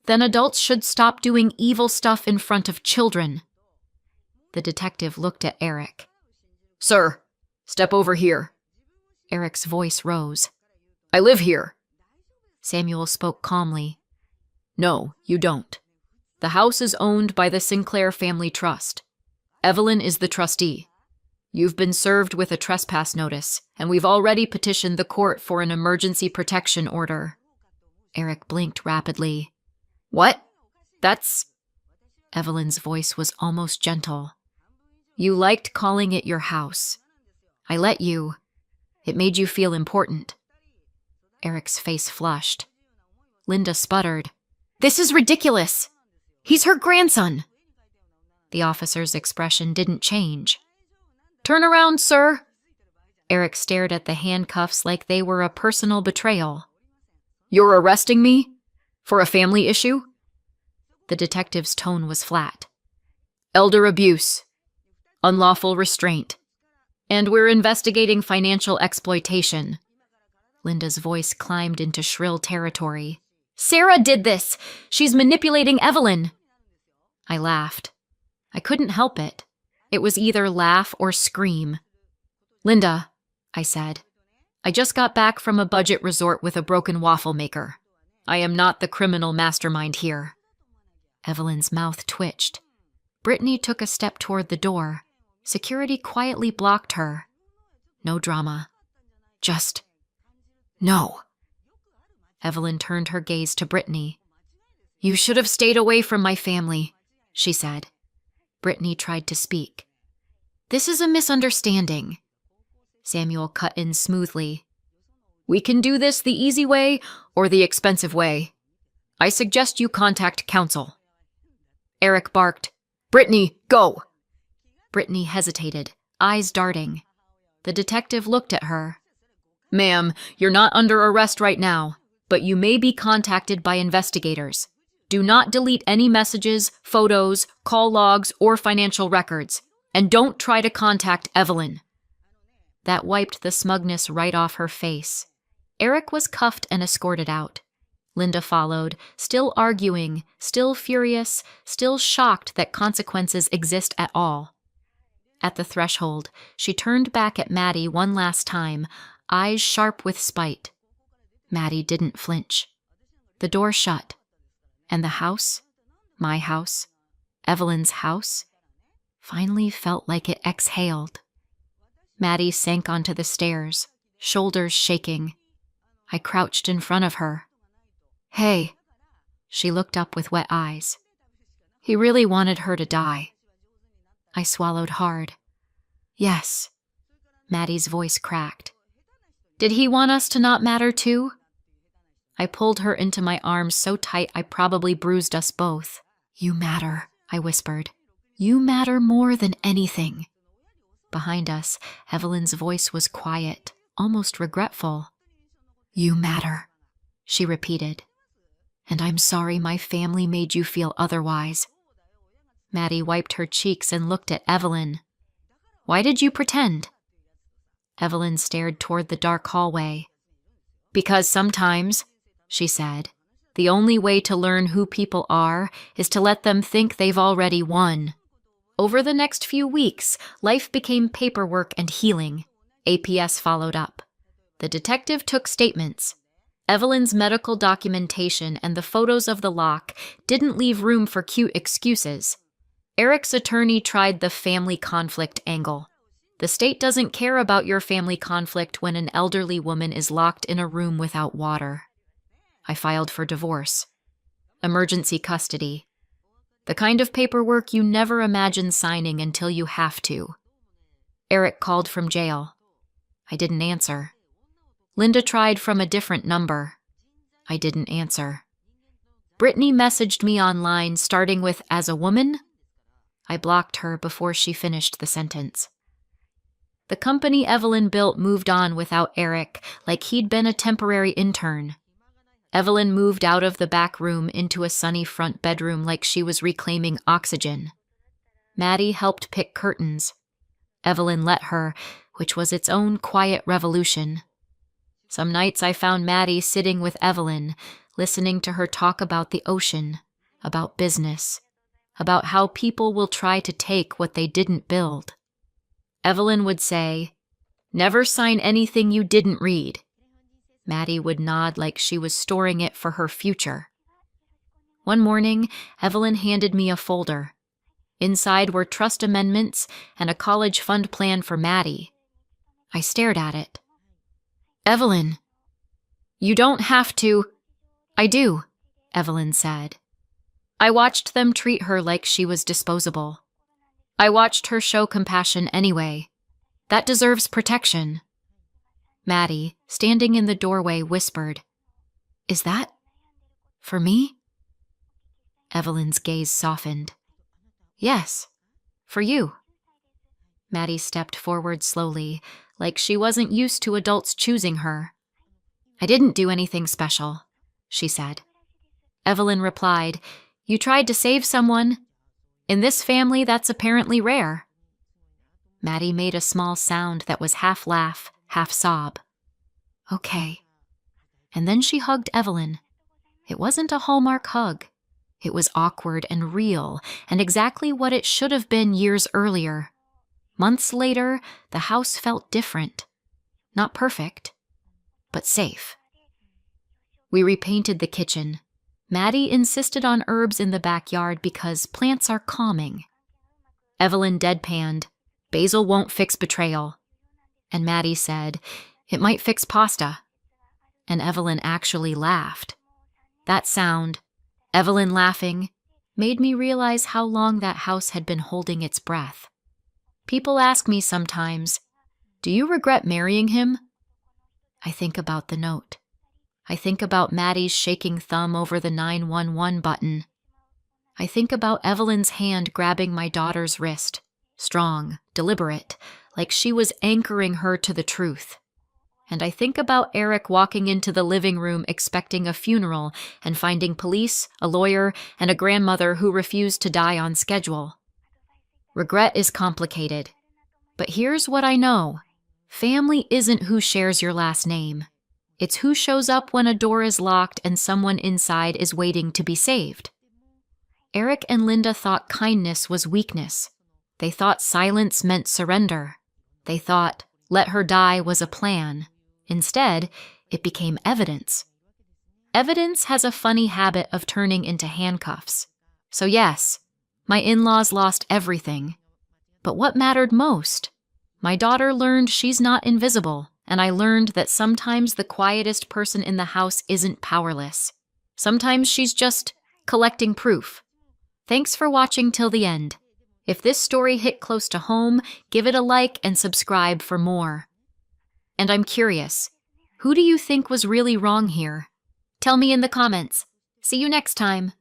"Then adults should stop doing evil stuff in front of children." The detective looked at Eric. "Sir, step over here." Eric's voice rose. "I live here." Samuel spoke calmly. "No, you don't. The house is owned by the Sinclair Family Trust. Evelyn is the trustee. You've been served with a trespass notice, and we've already petitioned the court for an emergency protection order." Eric blinked rapidly. "What? That's—" Evelyn's voice was almost gentle. "You liked calling it your house. I let you. It made you feel important." Eric's face flushed. Linda sputtered. "This is ridiculous. He's her grandson." The officer's expression didn't change. "Turn around, sir." Eric stared at the handcuffs like they were a personal betrayal. "You're arresting me? For a family issue?" The detective's tone was flat. "Elder abuse. Unlawful restraint. And we're investigating financial exploitation." Linda's voice climbed into shrill territory. "Sarah did this! She's manipulating Evelyn!" I laughed. I couldn't help it. It was either laugh or scream. "Linda," I said, "I just got back from a budget resort with a broken waffle maker. I am not the criminal mastermind here." Evelyn's mouth twitched. Brittany took a step toward the door. Security quietly blocked her. No drama. Just, no. Evelyn turned her gaze to Brittany. "You should have stayed away from my family," she said. Brittany tried to speak. "This is a misunderstanding." Samuel cut in smoothly. "We can do this the easy way or the expensive way. I suggest you contact counsel." Eric barked, "Brittany, go!" Brittany hesitated, eyes darting. The detective looked at her. "Ma'am, you're not under arrest right now, but you may be contacted by investigators. Do not delete any messages, photos, call logs, or financial records. And don't try to contact Evelyn." That wiped the smugness right off her face. Eric was cuffed and escorted out. Linda followed, still arguing, still furious, still shocked that consequences exist at all. At the threshold, she turned back at Maddie one last time, eyes sharp with spite. Maddie didn't flinch. The door shut. And the house, my house, Evelyn's house, finally felt like it exhaled. Maddie sank onto the stairs, shoulders shaking. I crouched in front of her. "Hey." She looked up with wet eyes. He really wanted her to die. I swallowed hard. Yes. Maddie's voice cracked. Did he want us to not matter too? I pulled her into my arms so tight I probably bruised us both. You matter, I whispered. You matter more than anything. Behind us, Evelyn's voice was quiet, almost regretful. You matter, she repeated. And I'm sorry my family made you feel otherwise. Maddie wiped her cheeks and looked at Evelyn. Why did you pretend? Evelyn stared toward the dark hallway. Because sometimes, she said, the only way to learn who people are is to let them think they've already won. Over the next few weeks, life became paperwork and healing. APS followed up. The detective took statements. Evelyn's medical documentation and the photos of the lock didn't leave room for cute excuses. Eric's attorney tried the family conflict angle. The state doesn't care about your family conflict when an elderly woman is locked in a room without water. I filed for divorce. Emergency custody. The kind of paperwork you never imagine signing until you have to. Eric called from jail. I didn't answer. Linda tried from a different number. I didn't answer. Brittany messaged me online starting with, as a woman? I blocked her before she finished the sentence. The company Evelyn built moved on without Eric, like he'd been a temporary intern. Evelyn moved out of the back room into a sunny front bedroom like she was reclaiming oxygen. Maddie helped pick curtains. Evelyn let her, which was its own quiet revolution. Some nights I found Maddie sitting with Evelyn, listening to her talk about the ocean, about business, about how people will try to take what they didn't build. Evelyn would say, "Never sign anything you didn't read." Maddie would nod like she was storing it for her future. One morning, Evelyn handed me a folder. Inside were trust amendments and a college fund plan for Maddie. I stared at it. Evelyn, you don't have to. I do, Evelyn said. I watched them treat her like she was disposable. I watched her show compassion anyway. That deserves protection. Maddie, standing in the doorway, whispered, "Is that for me?" Evelyn's gaze softened. "Yes, for you." Maddie stepped forward slowly, like she wasn't used to adults choosing her. "I didn't do anything special," she said. Evelyn replied, "You tried to save someone. In this family, that's apparently rare." Maddie made a small sound that was half laugh, half sob. "Okay." And then she hugged Evelyn. It wasn't a Hallmark hug. It was awkward and real, and exactly what it should have been years earlier. Months later, the house felt different. Not perfect, but safe. We repainted the kitchen. Maddie insisted on herbs in the backyard because plants are calming. Evelyn deadpanned, "Basil won't fix betrayal." And Maddie said, "It might fix pasta." And Evelyn actually laughed. That sound, Evelyn laughing, made me realize how long that house had been holding its breath. People ask me sometimes, "Do you regret marrying him?" I think about the note. I think about Maddie's shaking thumb over the 911 button. I think about Evelyn's hand grabbing my daughter's wrist, strong, deliberate, like she was anchoring her to the truth. And I think about Eric walking into the living room expecting a funeral and finding police, a lawyer, and a grandmother who refused to die on schedule. Regret is complicated. But here's what I know. Family isn't who shares your last name. It's who shows up when a door is locked and someone inside is waiting to be saved. Eric and Linda thought kindness was weakness. They thought silence meant surrender. They thought let her die was a plan. Instead, it became evidence. Evidence has a funny habit of turning into handcuffs. So yes, my in-laws lost everything. But what mattered most? My daughter learned she's not invisible, and I learned that sometimes the quietest person in the house isn't powerless. Sometimes she's just collecting proof. Thanks for watching till the end. If this story hit close to home, give it a like and subscribe for more. And I'm curious, who do you think was really wrong here? Tell me in the comments. See you next time.